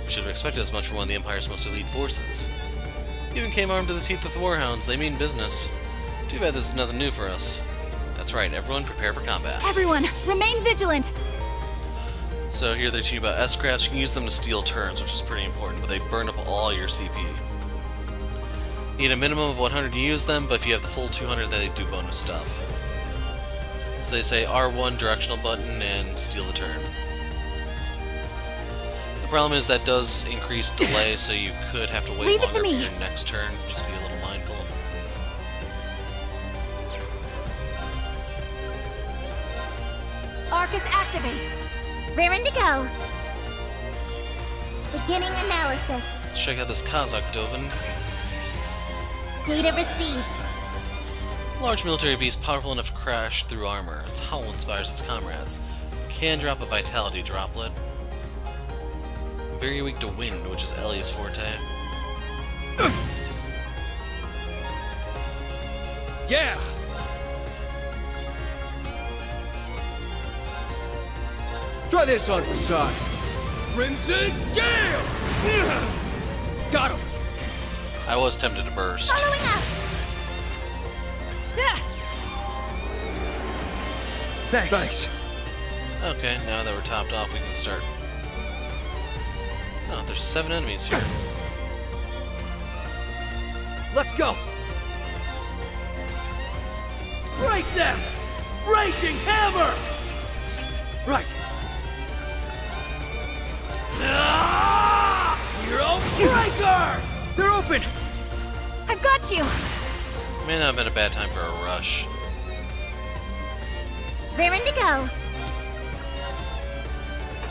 We should have expected as much from one of the Empire's most elite forces. Even came armed to the teeth with the Warhounds. They mean business. Too bad this is nothing new for us. That's right, everyone prepare for combat. Everyone, remain vigilant! So here they're teaching about S-crafts. You can use them to steal turns, which is pretty important, but they burn up all your CP. Need a minimum of 100 to use them, but if you have the full 200, they do bonus stuff. So they say R1 directional button and steal the turn. The problem is that does increase delay, so you could have to wait Leave it to longer for me. your next turn. Just be a little mindful. Arcus activate! Raring to go. Beginning analysis. Let's check out this Kazakh Dovin. Data received. Large military beast powerful enough to crash through armor. Its howl inspires its comrades. Can drop a vitality droplet. Very weak to wind, which is Ellie's forte. Yeah! Try this on for size. Crimson Gale! Got him! I was tempted to burst. Following up. Thanks. Okay, now that we're topped off, we can start. Oh, there's 7 enemies here. Let's go! Break them! Raging hammer! Right. Zero breaker! They're open! I've got you! May not have been a bad time for a rush. Raring to go.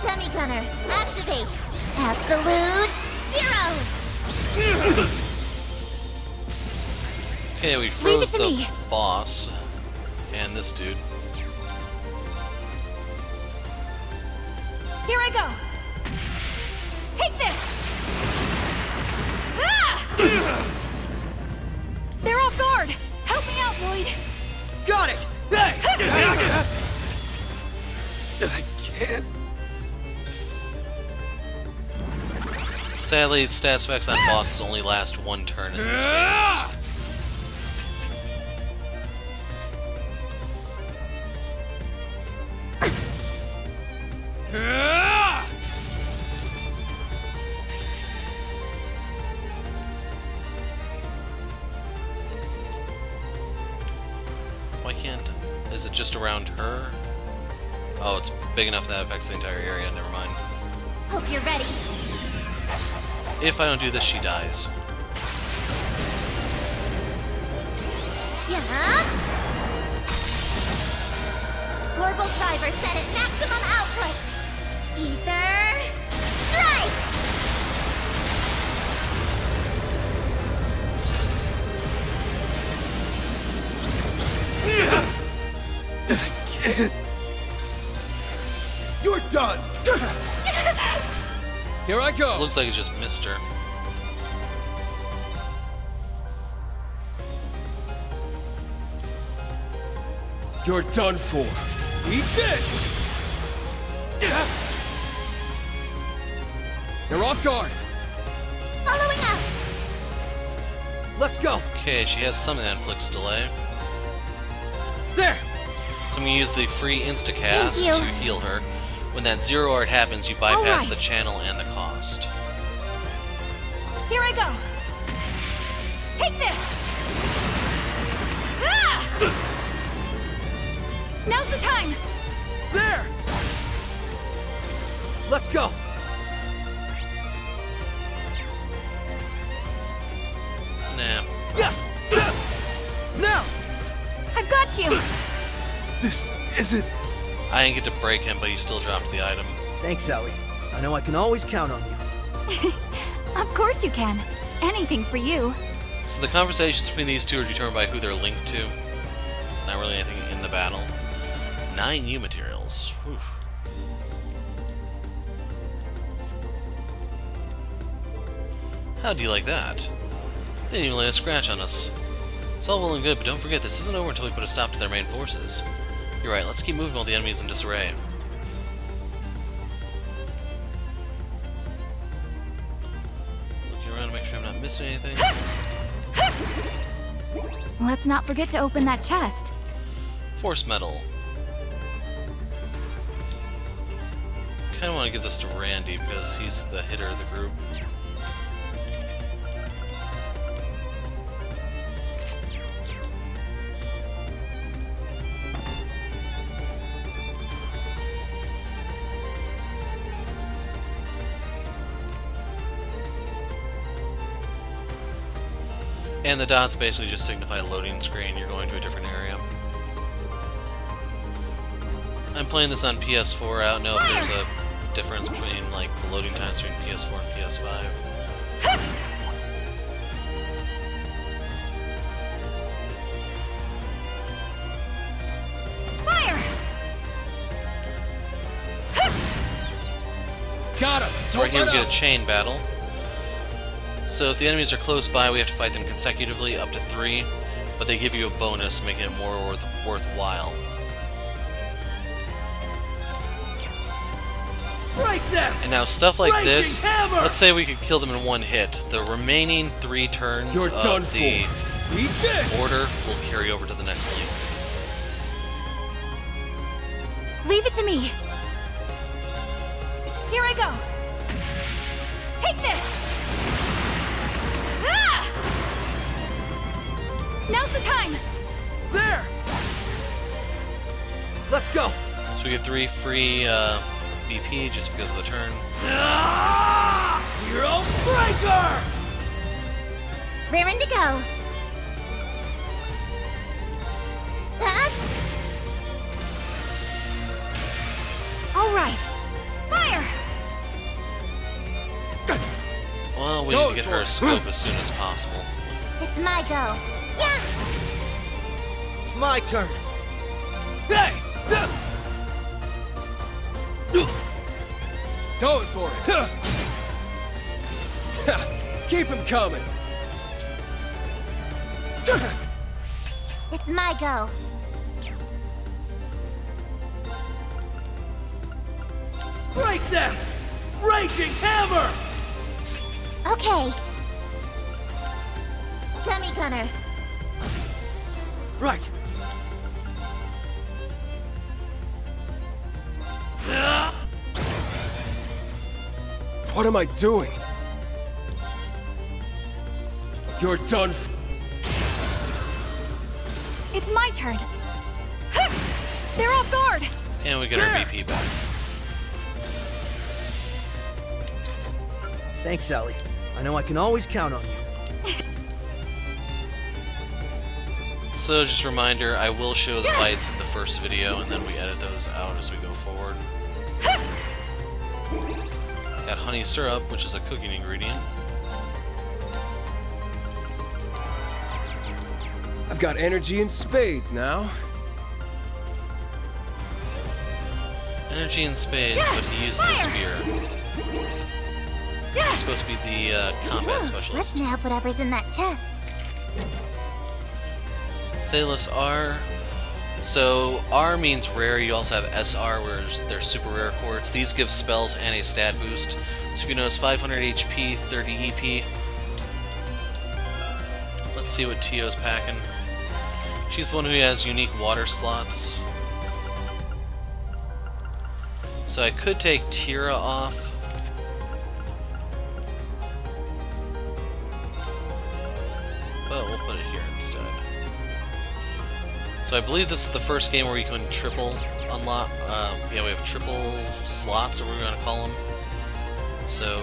Dummy gunner, activate. Absolute zero. Okay, we Leave it froze to the me. boss and this dude. Here I go! Take this! Ah! They're off guard! Help me out, Lloyd! Got it! Hey! I can't... Sadly, stats effects on bosses only last 1 turn in these games. Why can't Is it just around her? Oh, it's big enough that affects the entire area. Never mind. Hope you're ready. If I don't do this, she dies. Yeah. Orbital driver set at maximum output. Ether strike. Is it? You're done! Here I go! So it looks like it just missed her. You're done for. Eat this! You're off guard! Following up! Let's go! Okay, she has some inflicts delay. There! So I'm gonna use the free instacast to heal her. When that zero art happens, you bypass the channel and the cost. Here I go! Take this! Ah! Now's the time! There! Let's go! Nah. Now! I've got you! This isn't... I didn't get to break him, but he still dropped the item. Thanks, Ellie. I know I can always count on you. Of course you can. Anything for you. So the conversations between these two are determined by who they're linked to. Not really anything in the battle. 9 U materials. Whew. How do you like that? Didn't even lay a scratch on us. It's all well and good, but don't forget, this isn't over until we put a stop to their main forces. You're right, let's keep moving while the enemy's in disarray. Looking around to make sure I'm not missing anything. Let's not forget to open that chest. Force Metal. Kinda want to give this to Randy because he's the hitter of the group. And the dots basically just signify a loading screen. You're going to a different area. I'm playing this on PS4. I don't know if there's a difference between like the loading times between PS4 and PS5. Fire! Got him! So we're here to get a chain battle. So if the enemies are close by, we have to fight them consecutively, up to 3, but they give you a bonus, making it more worthwhile. Break them! And now stuff like Raging this, hammer! let's say we could kill them in 1 hit. The remaining 3 turns You're done of the for. Eat this! order will carry over to the next link. Leave it to me. Here I go. Take this. Ah! Now's the time. There! Let's go! So we get 3 free BP just because of the turn. Zero Breaker! Raring to go. All right. Fire! Well, we need to get her a scope as soon as possible. It's my go. Yeah! It's my turn. Hey! Going for it. Keep him coming. It's my go. Break them! Raging hammer! Okay. Dummy gunner. Right. What am I doing? You're done. It's my turn. They're off guard! And we get our VP back. Thanks, Ellie. I know I can always count on you. So just a reminder, I will show the fights in the first video, and then we edit those out as we go forward. Got honey syrup, which is a cooking ingredient. I've got energy in spades now. Energy in spades, but he uses a spear. He's supposed to be the combat specialist. Let's nab whatever's in that chest. Thalos R. So R means rare. You also have SR, where they're super rare quartz. These give spells and a stat boost. So if you notice, 500 HP, 30 EP. Let's see what Tio's packing. She's the one who has unique water slots. So I could take Tira off. But we'll put it here instead. So I believe this is the first game where you can triple unlock. Yeah, we have triple slots, or what we're going to call them. So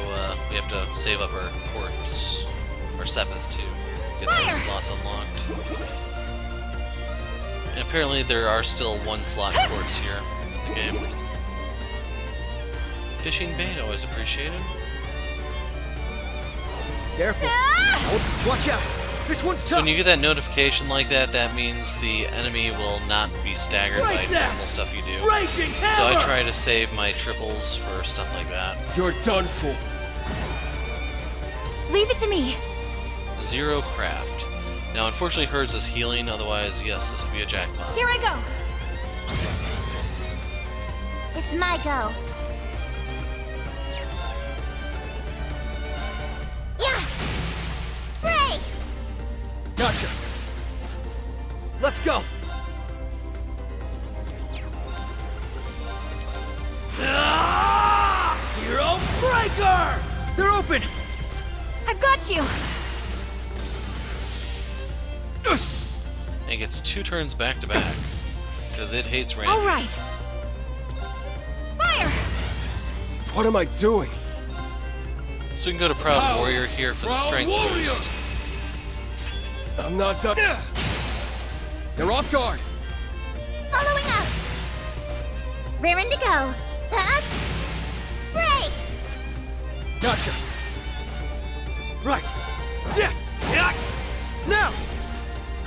we have to save up our quartz, or Sepith, to get those slots unlocked. And apparently there are still one slot quartz here in the game. Fishing bait, always appreciated. Careful. Watch out. This one's tough. So when you get that notification like that, that means the enemy will not be staggered by normal stuff you do. So I try to save my triples for stuff like that. You're done for. Leave it to me. Zero craft. Now, unfortunately, hers is healing. Otherwise, yes, this would be a jackpot. Here I go. It's my go. Yeah. Break. Gotcha. Let's go. Zero breaker. They're open. I've got you. And it gets 2 turns back to back because it hates random. All right. Fire. What am I doing? So we can go to Proud Warrior here for the strength boost. I'm not done. They're off guard. Following up. Raring to go. Up. Break. Gotcha. Right. Now.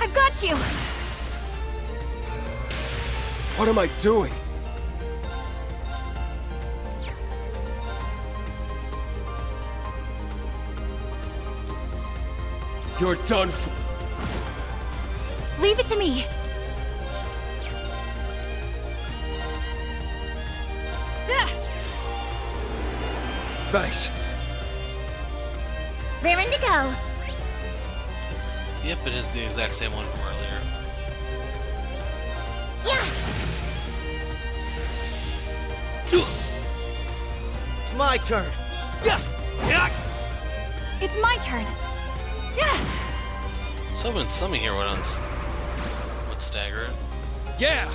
I've got you. What am I doing? You're done for. Leave it to me. Thanks. Raring to go. Yep, it is the exact same one from earlier. Yeah. It's my turn. Yeah. It's my turn. Yeah. So when something here would stagger it. Yeah.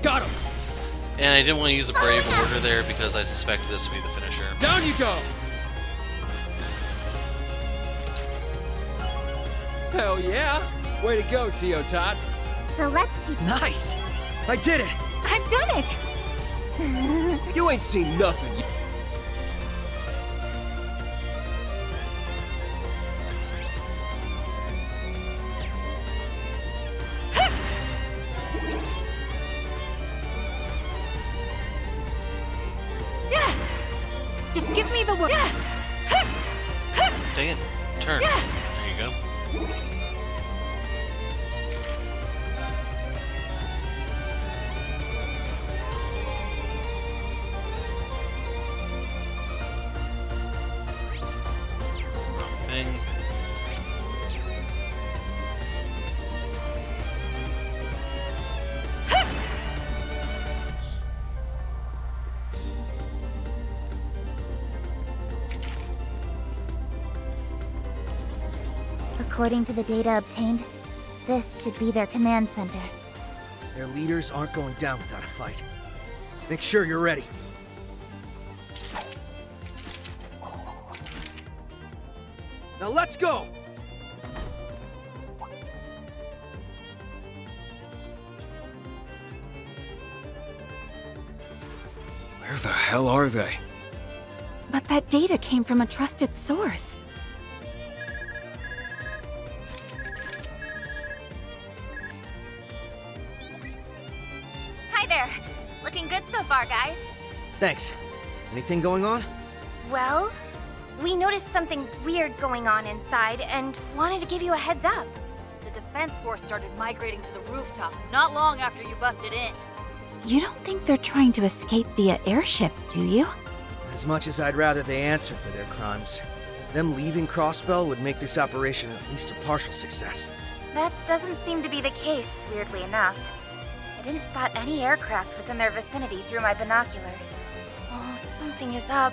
Got him. And I didn't want to use a Brave Order there because I suspected this would be the finisher. Down you go. Hell yeah. Way to go, Tio Todd. So let's keep. Nice. I did it. I've done it. You ain't seen nothing. Just give me the word. Dang it. Turn. There you go. Wrong thing. According to the data obtained, this should be their command center. Their leaders aren't going down without a fight. Make sure you're ready. Now let's go! Where the hell are they? But that data came from a trusted source. Hi there. Looking good so far, guys. Thanks. Anything going on? Well, we noticed something weird going on inside and wanted to give you a heads up. The defense force started migrating to the rooftop not long after you busted in. You don't think they're trying to escape via airship, do you? As much as I'd rather they answer for their crimes, them leaving Crossbell would make this operation at least a partial success. That doesn't seem to be the case, weirdly enough. I didn't spot any aircraft within their vicinity through my binoculars. Oh, something is up.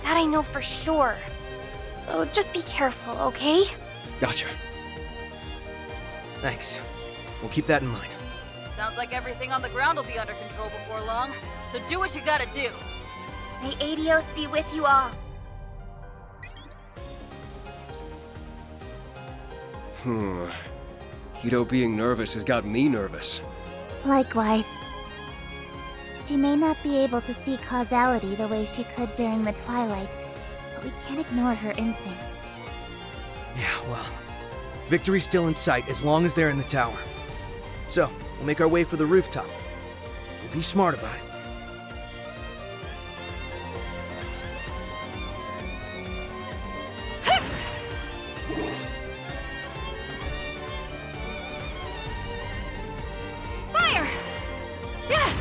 That I know for sure. So just be careful, okay? Gotcha. Thanks. We'll keep that in mind. Sounds like everything on the ground will be under control before long, so do what you gotta do. May Adios be with you all. Hito being nervous has got me nervous. Likewise. She may not be able to see causality the way she could during the Twilight, but we can't ignore her instincts. Yeah, well, victory's still in sight as long as they're in the tower. So, we'll make our way for the rooftop. We'll be smart about it. Fire! Yeah!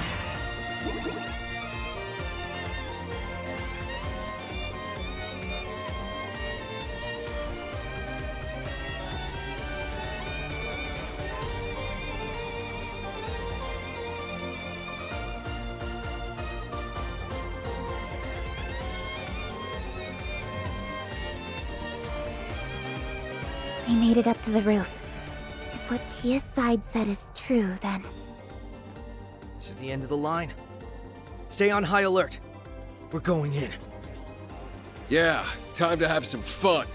We made it up to the roof. If what Kia's side said is true, then... This is the end of the line. Stay on high alert. We're going in. Yeah, time to have some fun.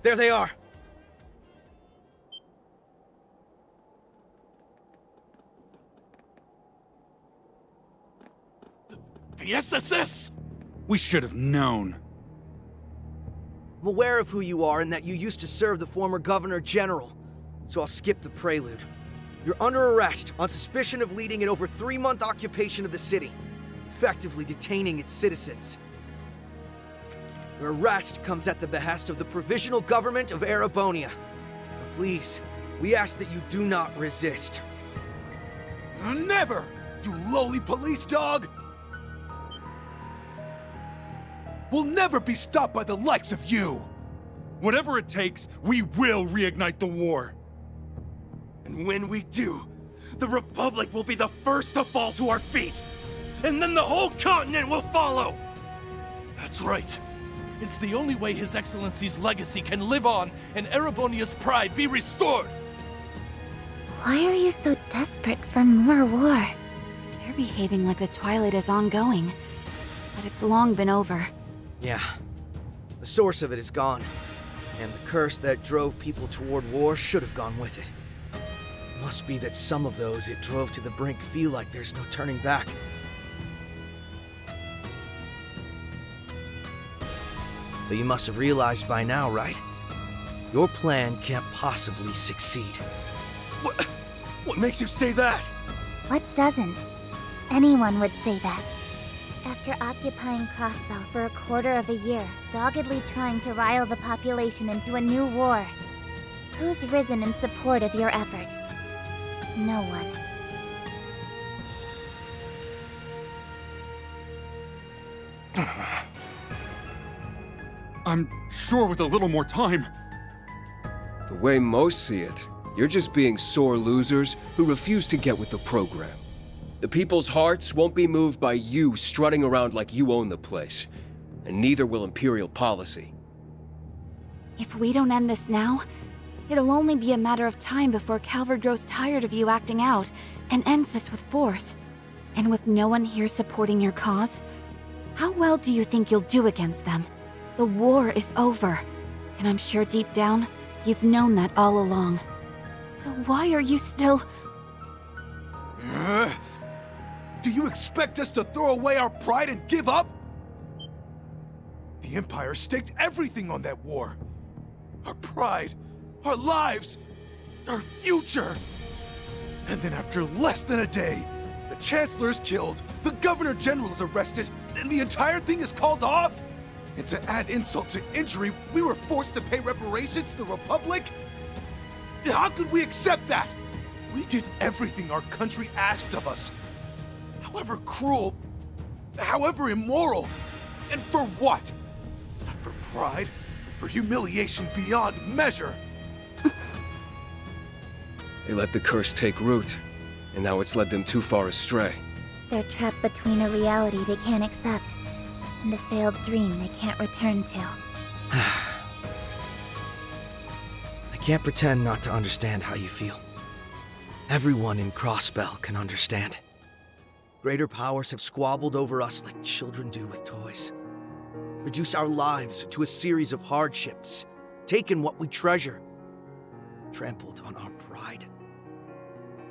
There they are! The SSS! We should have known. I'm aware of who you are and that you used to serve the former Governor General, so I'll skip the prelude. You're under arrest on suspicion of leading an over 3-month occupation of the city, effectively detaining its citizens. Your arrest comes at the behest of the Provisional Government of Erebonia. Please, we ask that you do not resist. Never, you lowly police dog! We'll never be stopped by the likes of you! Whatever it takes, we will reignite the war. And when we do, the Republic will be the first to fall to our feet! And then the whole continent will follow! That's right. It's the only way His Excellency's legacy can live on and Erebonia's pride be restored! Why are you so desperate for more war? They're behaving like the Twilight is ongoing, but it's long been over. Yeah. The source of it is gone, and the curse that drove people toward war should have gone with it. It must be that some of those it drove to the brink feel like there's no turning back. But you must have realized by now, right? Your plan can't possibly succeed. What makes you say that? What doesn't? Anyone would say that. After occupying Crossbell for a quarter of a year, doggedly trying to rile the population into a new war, who's risen in support of your efforts? No one. I'm sure with a little more time. The way most see it, you're just being sore losers who refuse to get with the program. The people's hearts won't be moved by you strutting around like you own the place, and neither will Imperial policy. If we don't end this now, it'll only be a matter of time before Calvard grows tired of you acting out and ends this with force. And with no one here supporting your cause, how well do you think you'll do against them? The war is over, and I'm sure deep down, you've known that all along. So why are you still... Do you expect us to throw away our pride and give up? The Empire staked everything on that war. Our pride, our lives, our future. And then after less than a day, the Chancellor is killed, the Governor General is arrested, and the entire thing is called off? And to add insult to injury, we were forced to pay reparations to the Republic? How could we accept that? We did everything our country asked of us. However cruel, however immoral. And for what? Not for pride, for humiliation beyond measure. They let the curse take root, and now it's led them too far astray. They're trapped between a reality they can't accept and a failed dream they can't return to. I can't pretend not to understand how you feel. Everyone in Crossbell can understand. Greater powers have squabbled over us like children do with toys. Reduced our lives to a series of hardships, taken what we treasure, trampled on our pride.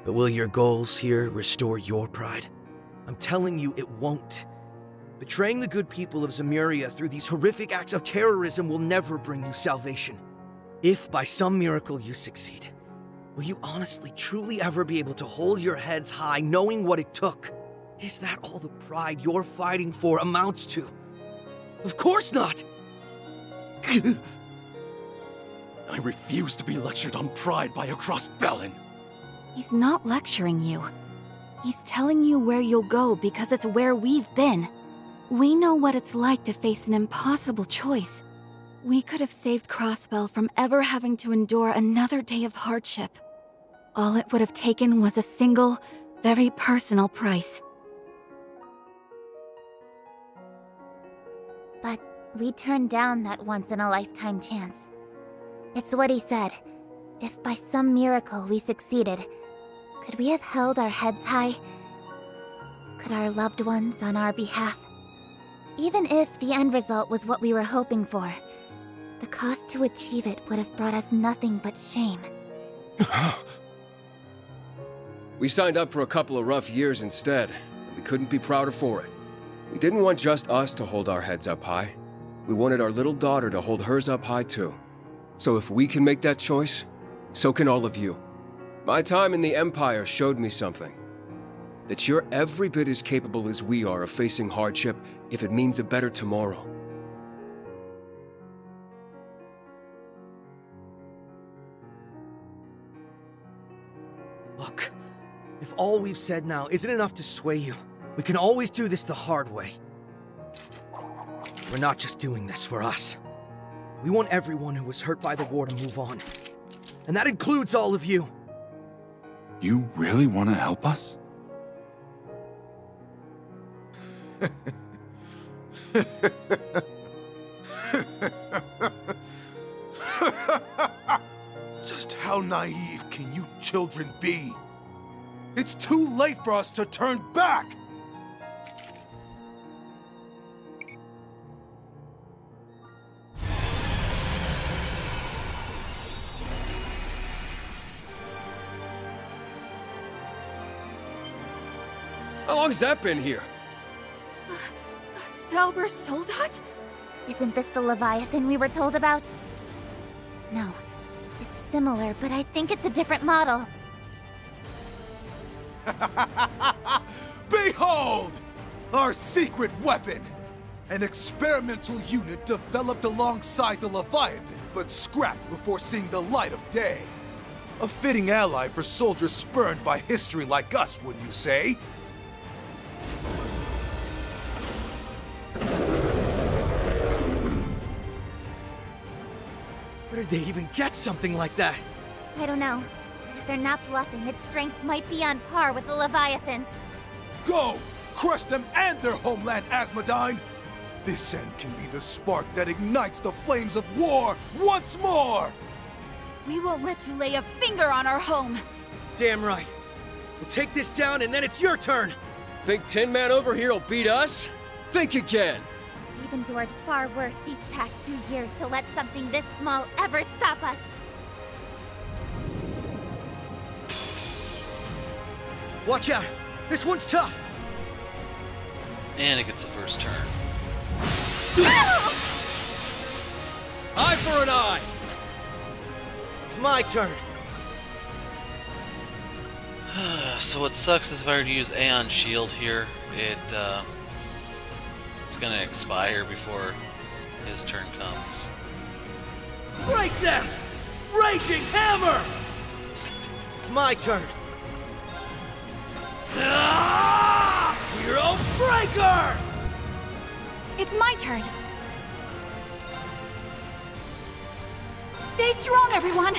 But will your goals here restore your pride? I'm telling you, it won't. Betraying the good people of Zemuria through these horrific acts of terrorism will never bring you salvation. If by some miracle you succeed, will you honestly, truly ever be able to hold your heads high knowing what it took? Is that all the pride you're fighting for amounts to? Of course not! I refuse to be lectured on pride by a Crossbellan. He's not lecturing you. He's telling you where you'll go because it's where we've been. We know what it's like to face an impossible choice. We could have saved Crossbell from ever having to endure another day of hardship. All it would have taken was a single, very personal price. But we turned down that once-in-a-lifetime chance. It's what he said. If by some miracle we succeeded, could we have held our heads high? Could our loved ones on our behalf? Even if the end result was what we were hoping for, the cost to achieve it would have brought us nothing but shame. We signed up for a couple of rough years instead, and we couldn't be prouder for it. We didn't want just us to hold our heads up high. We wanted our little daughter to hold hers up high too. So if we can make that choice, so can all of you. My time in the Empire showed me something. That you're every bit as capable as we are of facing hardship if it means a better tomorrow. Look, if all we've said now isn't enough to sway you, we can always do this the hard way. We're not just doing this for us. We want everyone who was hurt by the war to move on. And that includes all of you. You really want to help us? Just how naive can you children be? It's too late for us to turn back! How long's that been here? Zalber Soldat? Isn't this the Leviathan we were told about? No. It's similar, but I think it's a different model. Behold! Our secret weapon! An experimental unit developed alongside the Leviathan, but scrapped before seeing the light of day. A fitting ally for soldiers spurned by history like us, wouldn't you say? Where did they even get something like that? I don't know. But if they're not bluffing, its strength might be on par with the Leviathans. Go! Crush them and their homeland, Asmodine! This end can be the spark that ignites the flames of war once more! We won't let you lay a finger on our home! Damn right. We'll take this down and then it's your turn! Think Tin Man over here will beat us? Think again! We've endured far worse these past 2 years to let something this small ever stop us. Watch out! This one's tough! And it gets the first turn. Eye for an eye! It's my turn. So what sucks is if I were to use Aeon Shield here, it's gonna expire before his turn comes. Break them! Raging Hammer! It's my turn. Zero Breaker! It's my turn. Stay strong, everyone!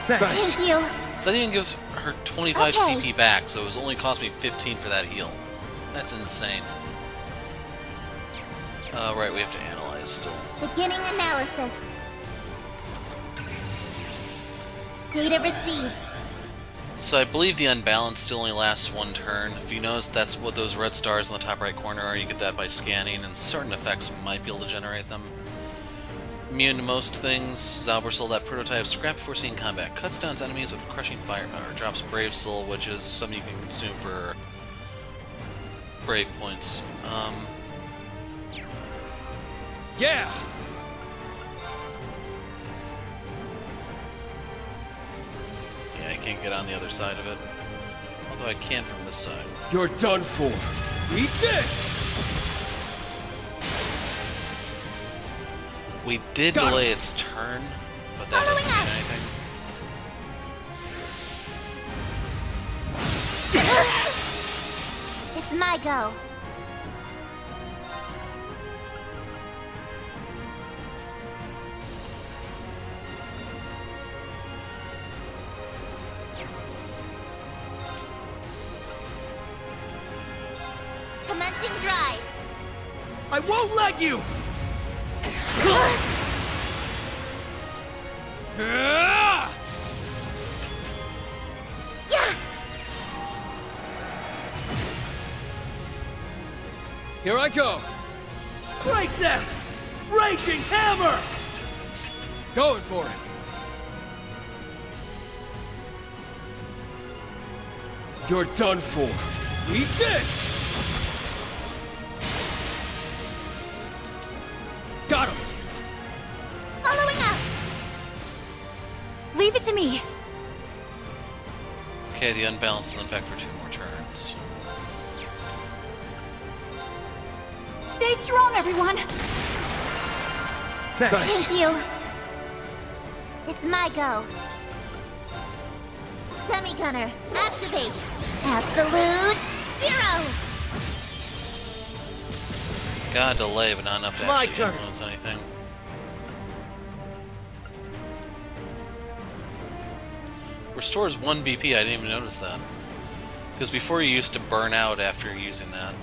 Thank you. So that even gives her 25 Okay. CP back, so it was only cost me 15 for that heal. That's insane. Right, we have to analyze still. Beginning analysis. Data received. So I believe the unbalance still only lasts 1 turn. If you notice, that's what those red stars in the top right corner are. You get that by scanning, and certain effects might be able to generate them. Immune to most things. Zauber Soul, that prototype, scrap before seeing combat. Cuts down enemies with crushing firepower. Drops Brave Soul, which is something you can consume for Brave points. Yeah! Yeah, I can't get on the other side of it. Although I can from this side. You're done for. Eat this! We did delay its turn, but that doesn't mean anything. It's my go. Commencing drive. I won't let you! Yeah. Here I go! Break them! Raging Hammer! Going for it! You're done for. Eat this! Got him! Following up. Leave it to me. Okay, the unbalance is in effect for 2 more turns. Stay strong, everyone! Thank you. It's my go. Semi-gunner, activate. Absolute 0. Got a delay, but not enough to My actually turn. influence anything. Restores 1 BP, I didn't even notice that. Because before you used to burn out after using that.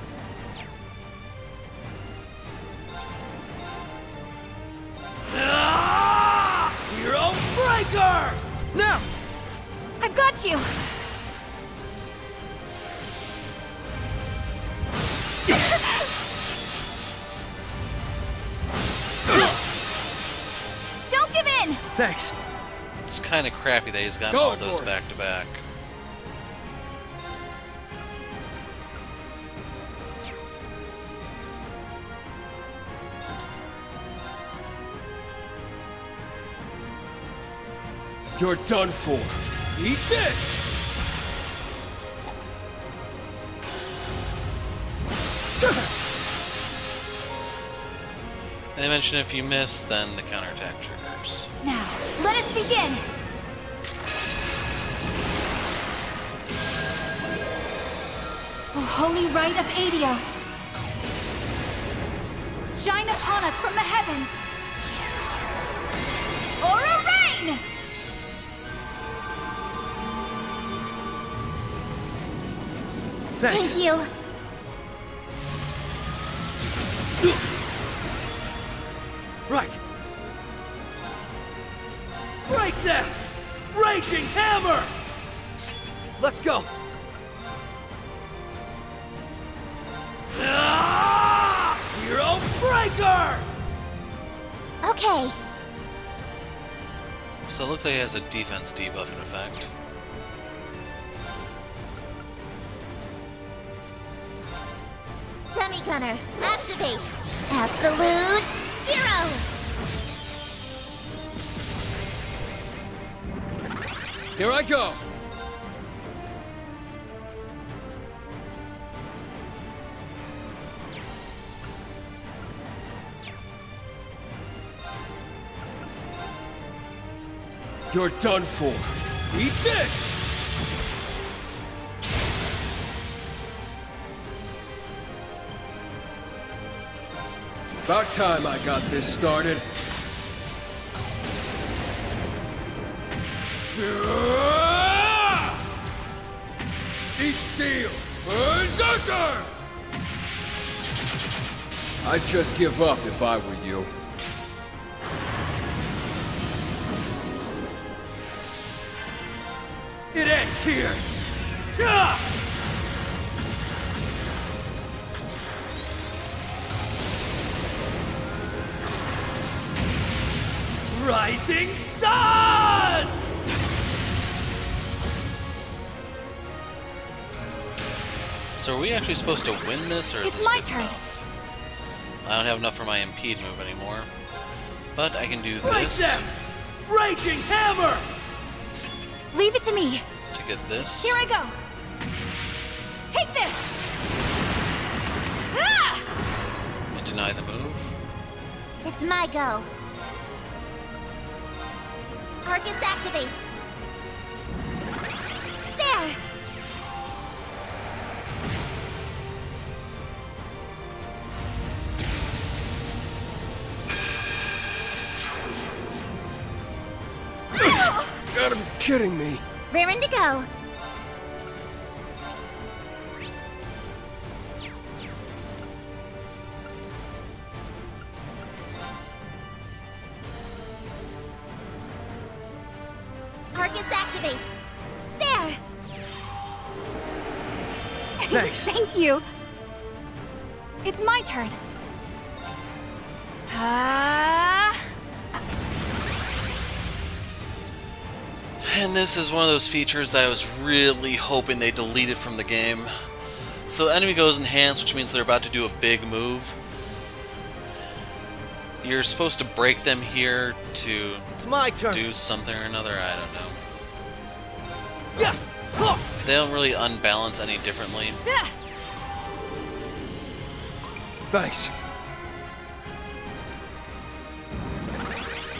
Zero Breaker! Now! I've got you! Don't give in! Thanks. It's kind of crappy that he's gotten all those back to back. You're done for. Eat this! They mention if you miss, then the counterattack triggers. Now, let us begin! O holy rite of Adios! Shine upon us from the heavens! Thanks. Thank you. Right. Break them! Raging hammer! Let's go! Zero breaker! Okay. So it looks like it has a defense debuff in effect. Semi-gunner, activate. Absolute zero. Here I go! You're done for. Eat this! About time I got this started. Eat steel! Berserker! I'd just give up if I were you. It ends here! Ta! Rising Sun! So are we actually supposed to win this, or is It's this my good turn. enough? I don't have enough for my impede move anymore. But I can do Break this them! Raging hammer! Leave it to me. to get this. Here I go. Take this. Ah! And deny the move. It's my go. Arcus activate. There. Gotta be kidding me. Raring to go. Arcus activate. There. Thanks. Thank you. It's my turn. Ah. And this is one of those features that I was really hoping they deleted from the game. So enemy goes enhanced, which means they're about to do a big move. You're supposed to break them here to It's my turn. do something or another, I don't know. Yeah. Oh. They don't really unbalance any differently. Thanks.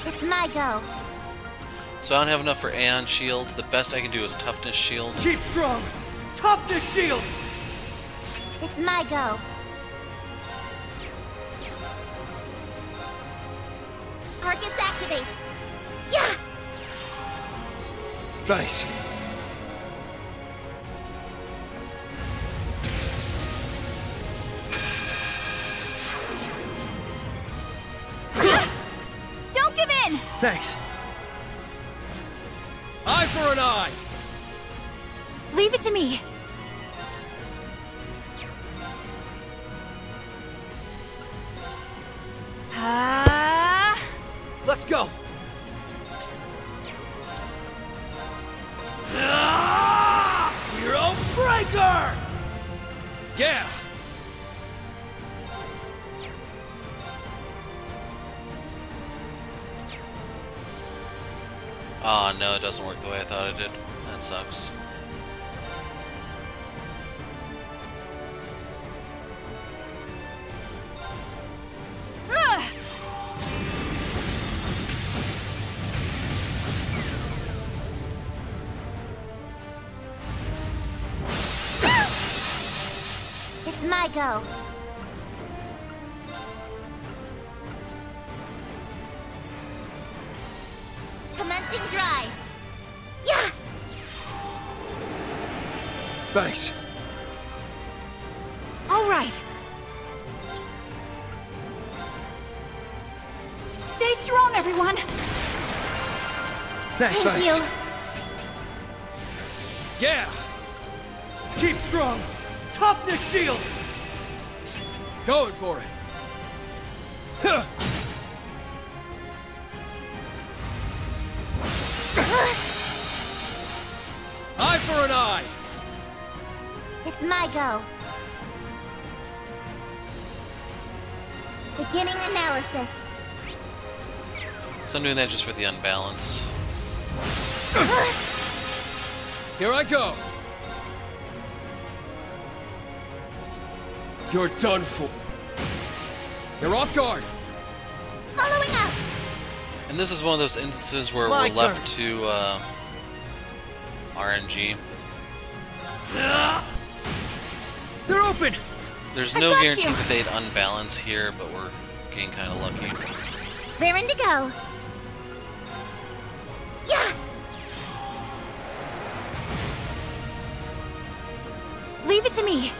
It's my go. So I don't have enough for Aeon Shield. The best I can do is Toughness Shield. Keep strong. Toughness shield. It's my go. Arcus activate. Yeah. Thanks. Don't give in. Thanks. Eye for an eye. Leave it to me. Ah. Let's go. Zero breaker. Yeah. Oh no, it doesn't work the way I thought it did. That sucks. Ah. It's my go. Commencing dry. Yeah. Thanks. All right. Stay strong, everyone. Thanks. Thank you. Yeah! Keep strong! Toughness shield! Going for it. Huh. Eye for an eye! It's my go. Beginning analysis. So I'm doing that just for the unbalance. Here I go! You're done for. You're off guard! Following up. And this is one of those instances where My we're left to RNG. They're open! There's I no got guarantee you. that they'd unbalance here, but we're getting kind of lucky. Raring to go. Yeah. Leave it to me.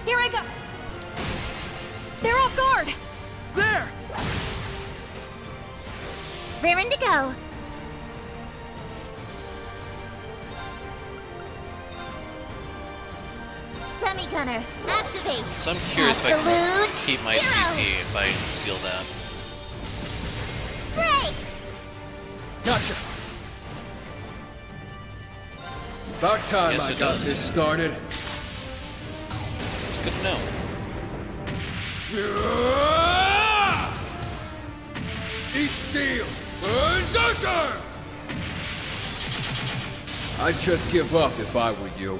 Here I go. They're off guard. There! Raring to go. Semi-gunner, activate. So I'm curious if I can Absolute keep my zero. CP if I steal that. Break. Gotcha! About time Yes, I it got does. this started. It's good to know. Eat steel! Berserker! I'd just give up if I were you.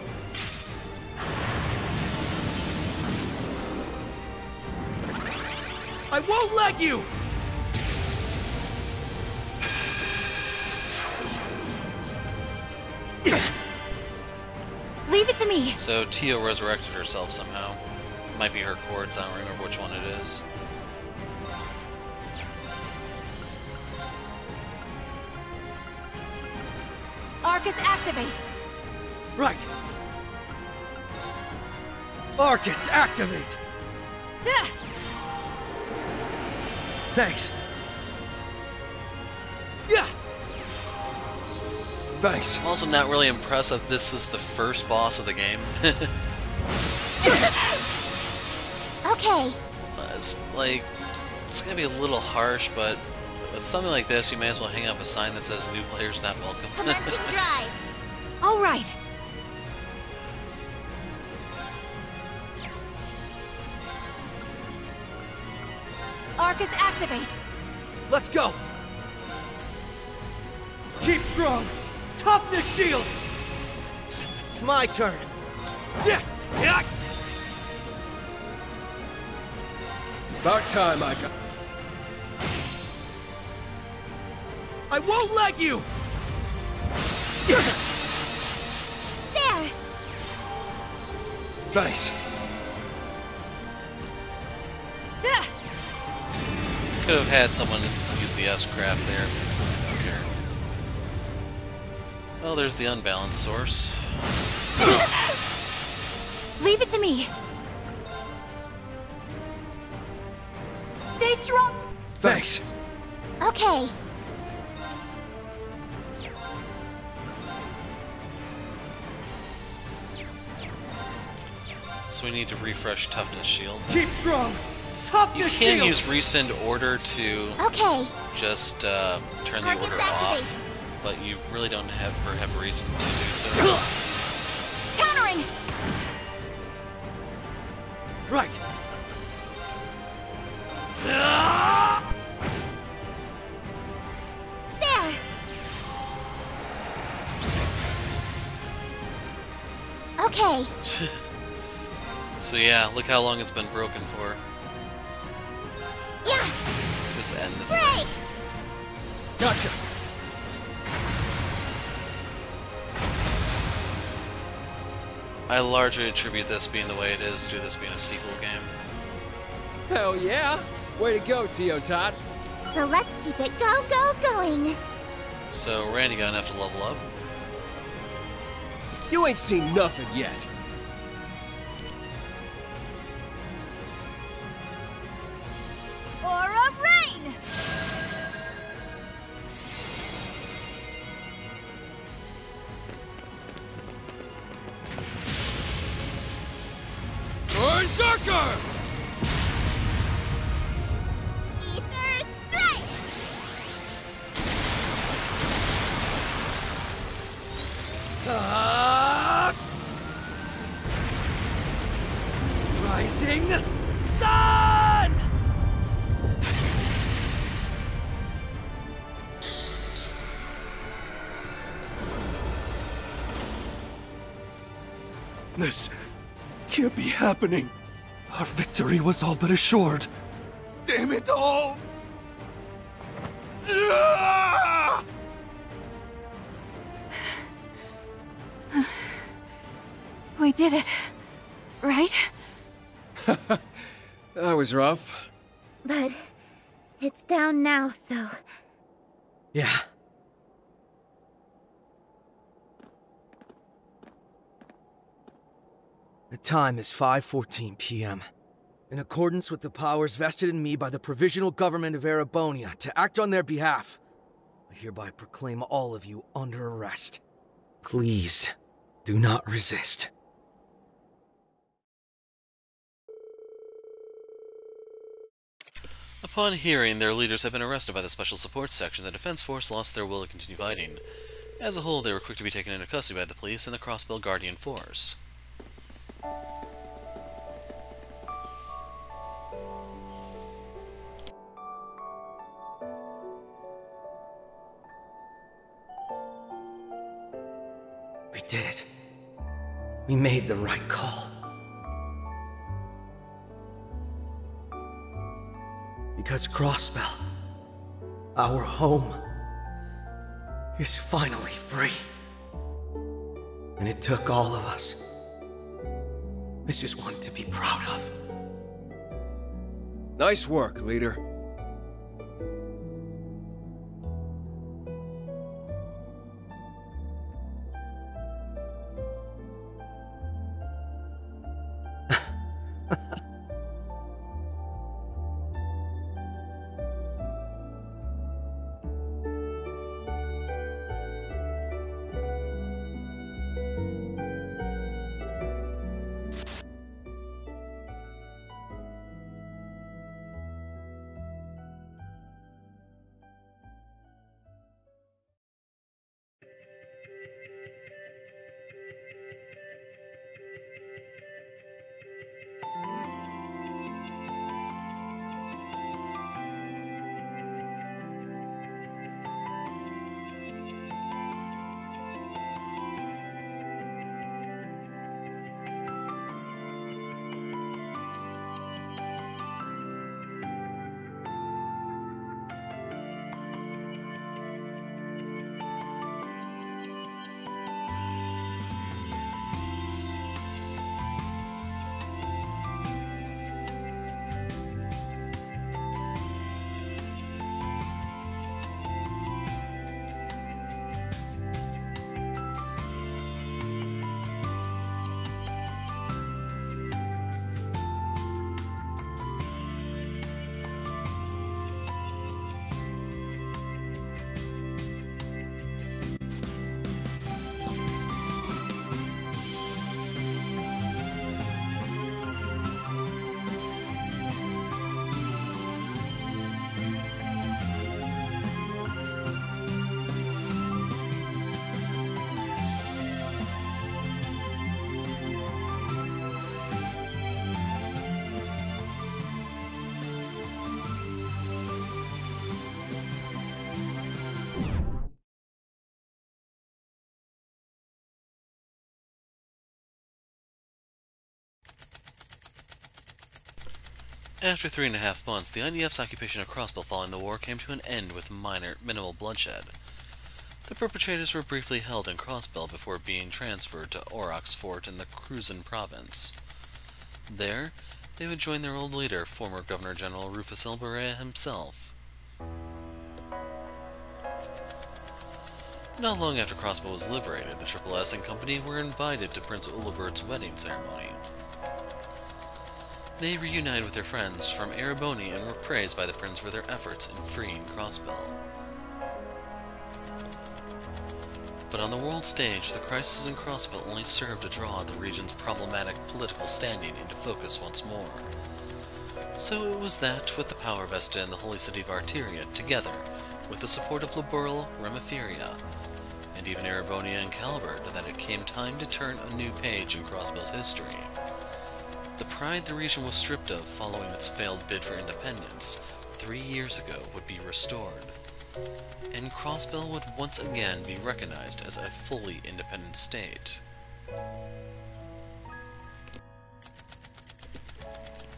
I won't let you! Leave it to me. So Tio resurrected herself somehow. Might be her quartz, I don't remember which one it is. Arcus, activate. Right. Arcus, activate! Duh. Thanks. Yeah! Thanks. I'm also not really impressed that this is the first boss of the game. Okay. It's like, it's gonna be a little harsh, but with something like this, you may as well hang up a sign that says "New players not welcome." Commencing drive. All right. Arcus, activate. Let's go! Keep strong! Toughness shield! It's my turn! About time I got. I won't let you! There. Thanks. Duh. Could have had someone use the S-craft there. I don't care. Well, there's the unbalanced source. Leave it to me. Stay strong. Thanks. Okay. So we need to refresh Toughness Shield. Keep strong! You Toughness can shield! use Rescind Order to Okay. just turn the order off, but you really don't ever have a reason to do so. Countering. Right. There. Okay. So yeah, look how long it's been broken for. Yeah. Just end this thing. Break. Gotcha. I largely attribute this being the way it is to this being a sequel game. Hell yeah! Way to go, Tio Tot. So let's keep it going. So Randy gonna have to level up. You ain't seen nothing yet. Berserker! Ether strike! Rising Sun! This can't be happening. Our victory was all but assured. Damn it all! Ah! We did it, right? That was rough. But it's down now, so... Yeah. The time is 5:14 p.m. In accordance with the powers vested in me by the Provisional Government of Erebonia to act on their behalf, I hereby proclaim all of you under arrest. Please, do not resist. Upon hearing their leaders have been arrested by the Special Support Section, the Defense Force lost their will to continue fighting. As a whole, they were quick to be taken into custody by the police and the Crossbell Guardian Force. We did it. We made the right call. Because Crossbell, our home, is finally free. And it took all of us. This is one to be proud of. Nice work, leader. After 3.5 months, the IDF's occupation of Crossbell following the war came to an end with minimal bloodshed. The perpetrators were briefly held in Crossbell before being transferred to Auroch's fort in the Cruzan province. There, they would join their old leader, former Governor General Rufus Elberea himself. Not long after Crossbell was liberated, the Triple S and company were invited to Prince Ulibert's wedding ceremony. They reunited with their friends from Erebonia and were praised by the prince for their efforts in freeing Crossbell. But on the world stage, the crisis in Crossbell only served to draw the region's problematic political standing into focus once more. So it was that, with the power vested in the holy city of Arteria, together, with the support of Liberl, Remeferia, and even Erebonia and Calvert, that it came time to turn a new page in Crossbell's history. The pride the region was stripped of following its failed bid for independence 3 years ago would be restored, and Crossbell would once again be recognized as a fully independent state.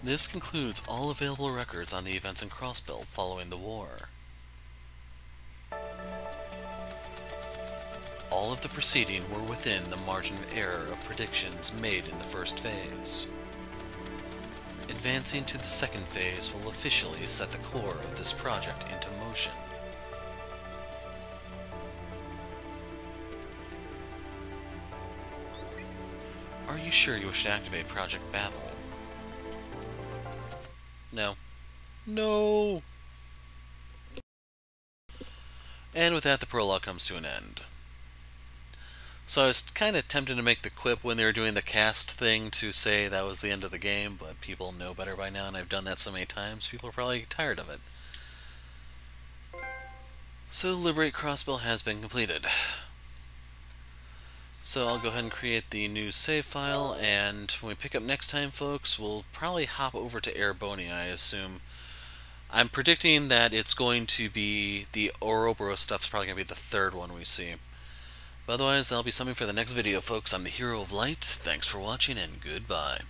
This concludes all available records on the events in Crossbell following the war. All of the preceding were within the margin of error of predictions made in the first phase. Advancing to the second phase will officially set the core of this project into motion. Are you sure you wish to activate Project Babel? No. No! And with that, the prologue comes to an end. So I was kind of tempted to make the quip when they were doing the cast thing to say that was the end of the game, but people know better by now, and I've done that so many times, people are probably tired of it. So Liberate Crossbell has been completed. So I'll go ahead and create the new save file, and when we pick up next time, folks, we'll probably hop over to Erebonia, I assume. I'm predicting that it's going to be the Ouroboros stuff's probably going to be the third one we see. But otherwise, that'll be something for the next video, folks. I'm the Hero of Light. Thanks for watching, and goodbye.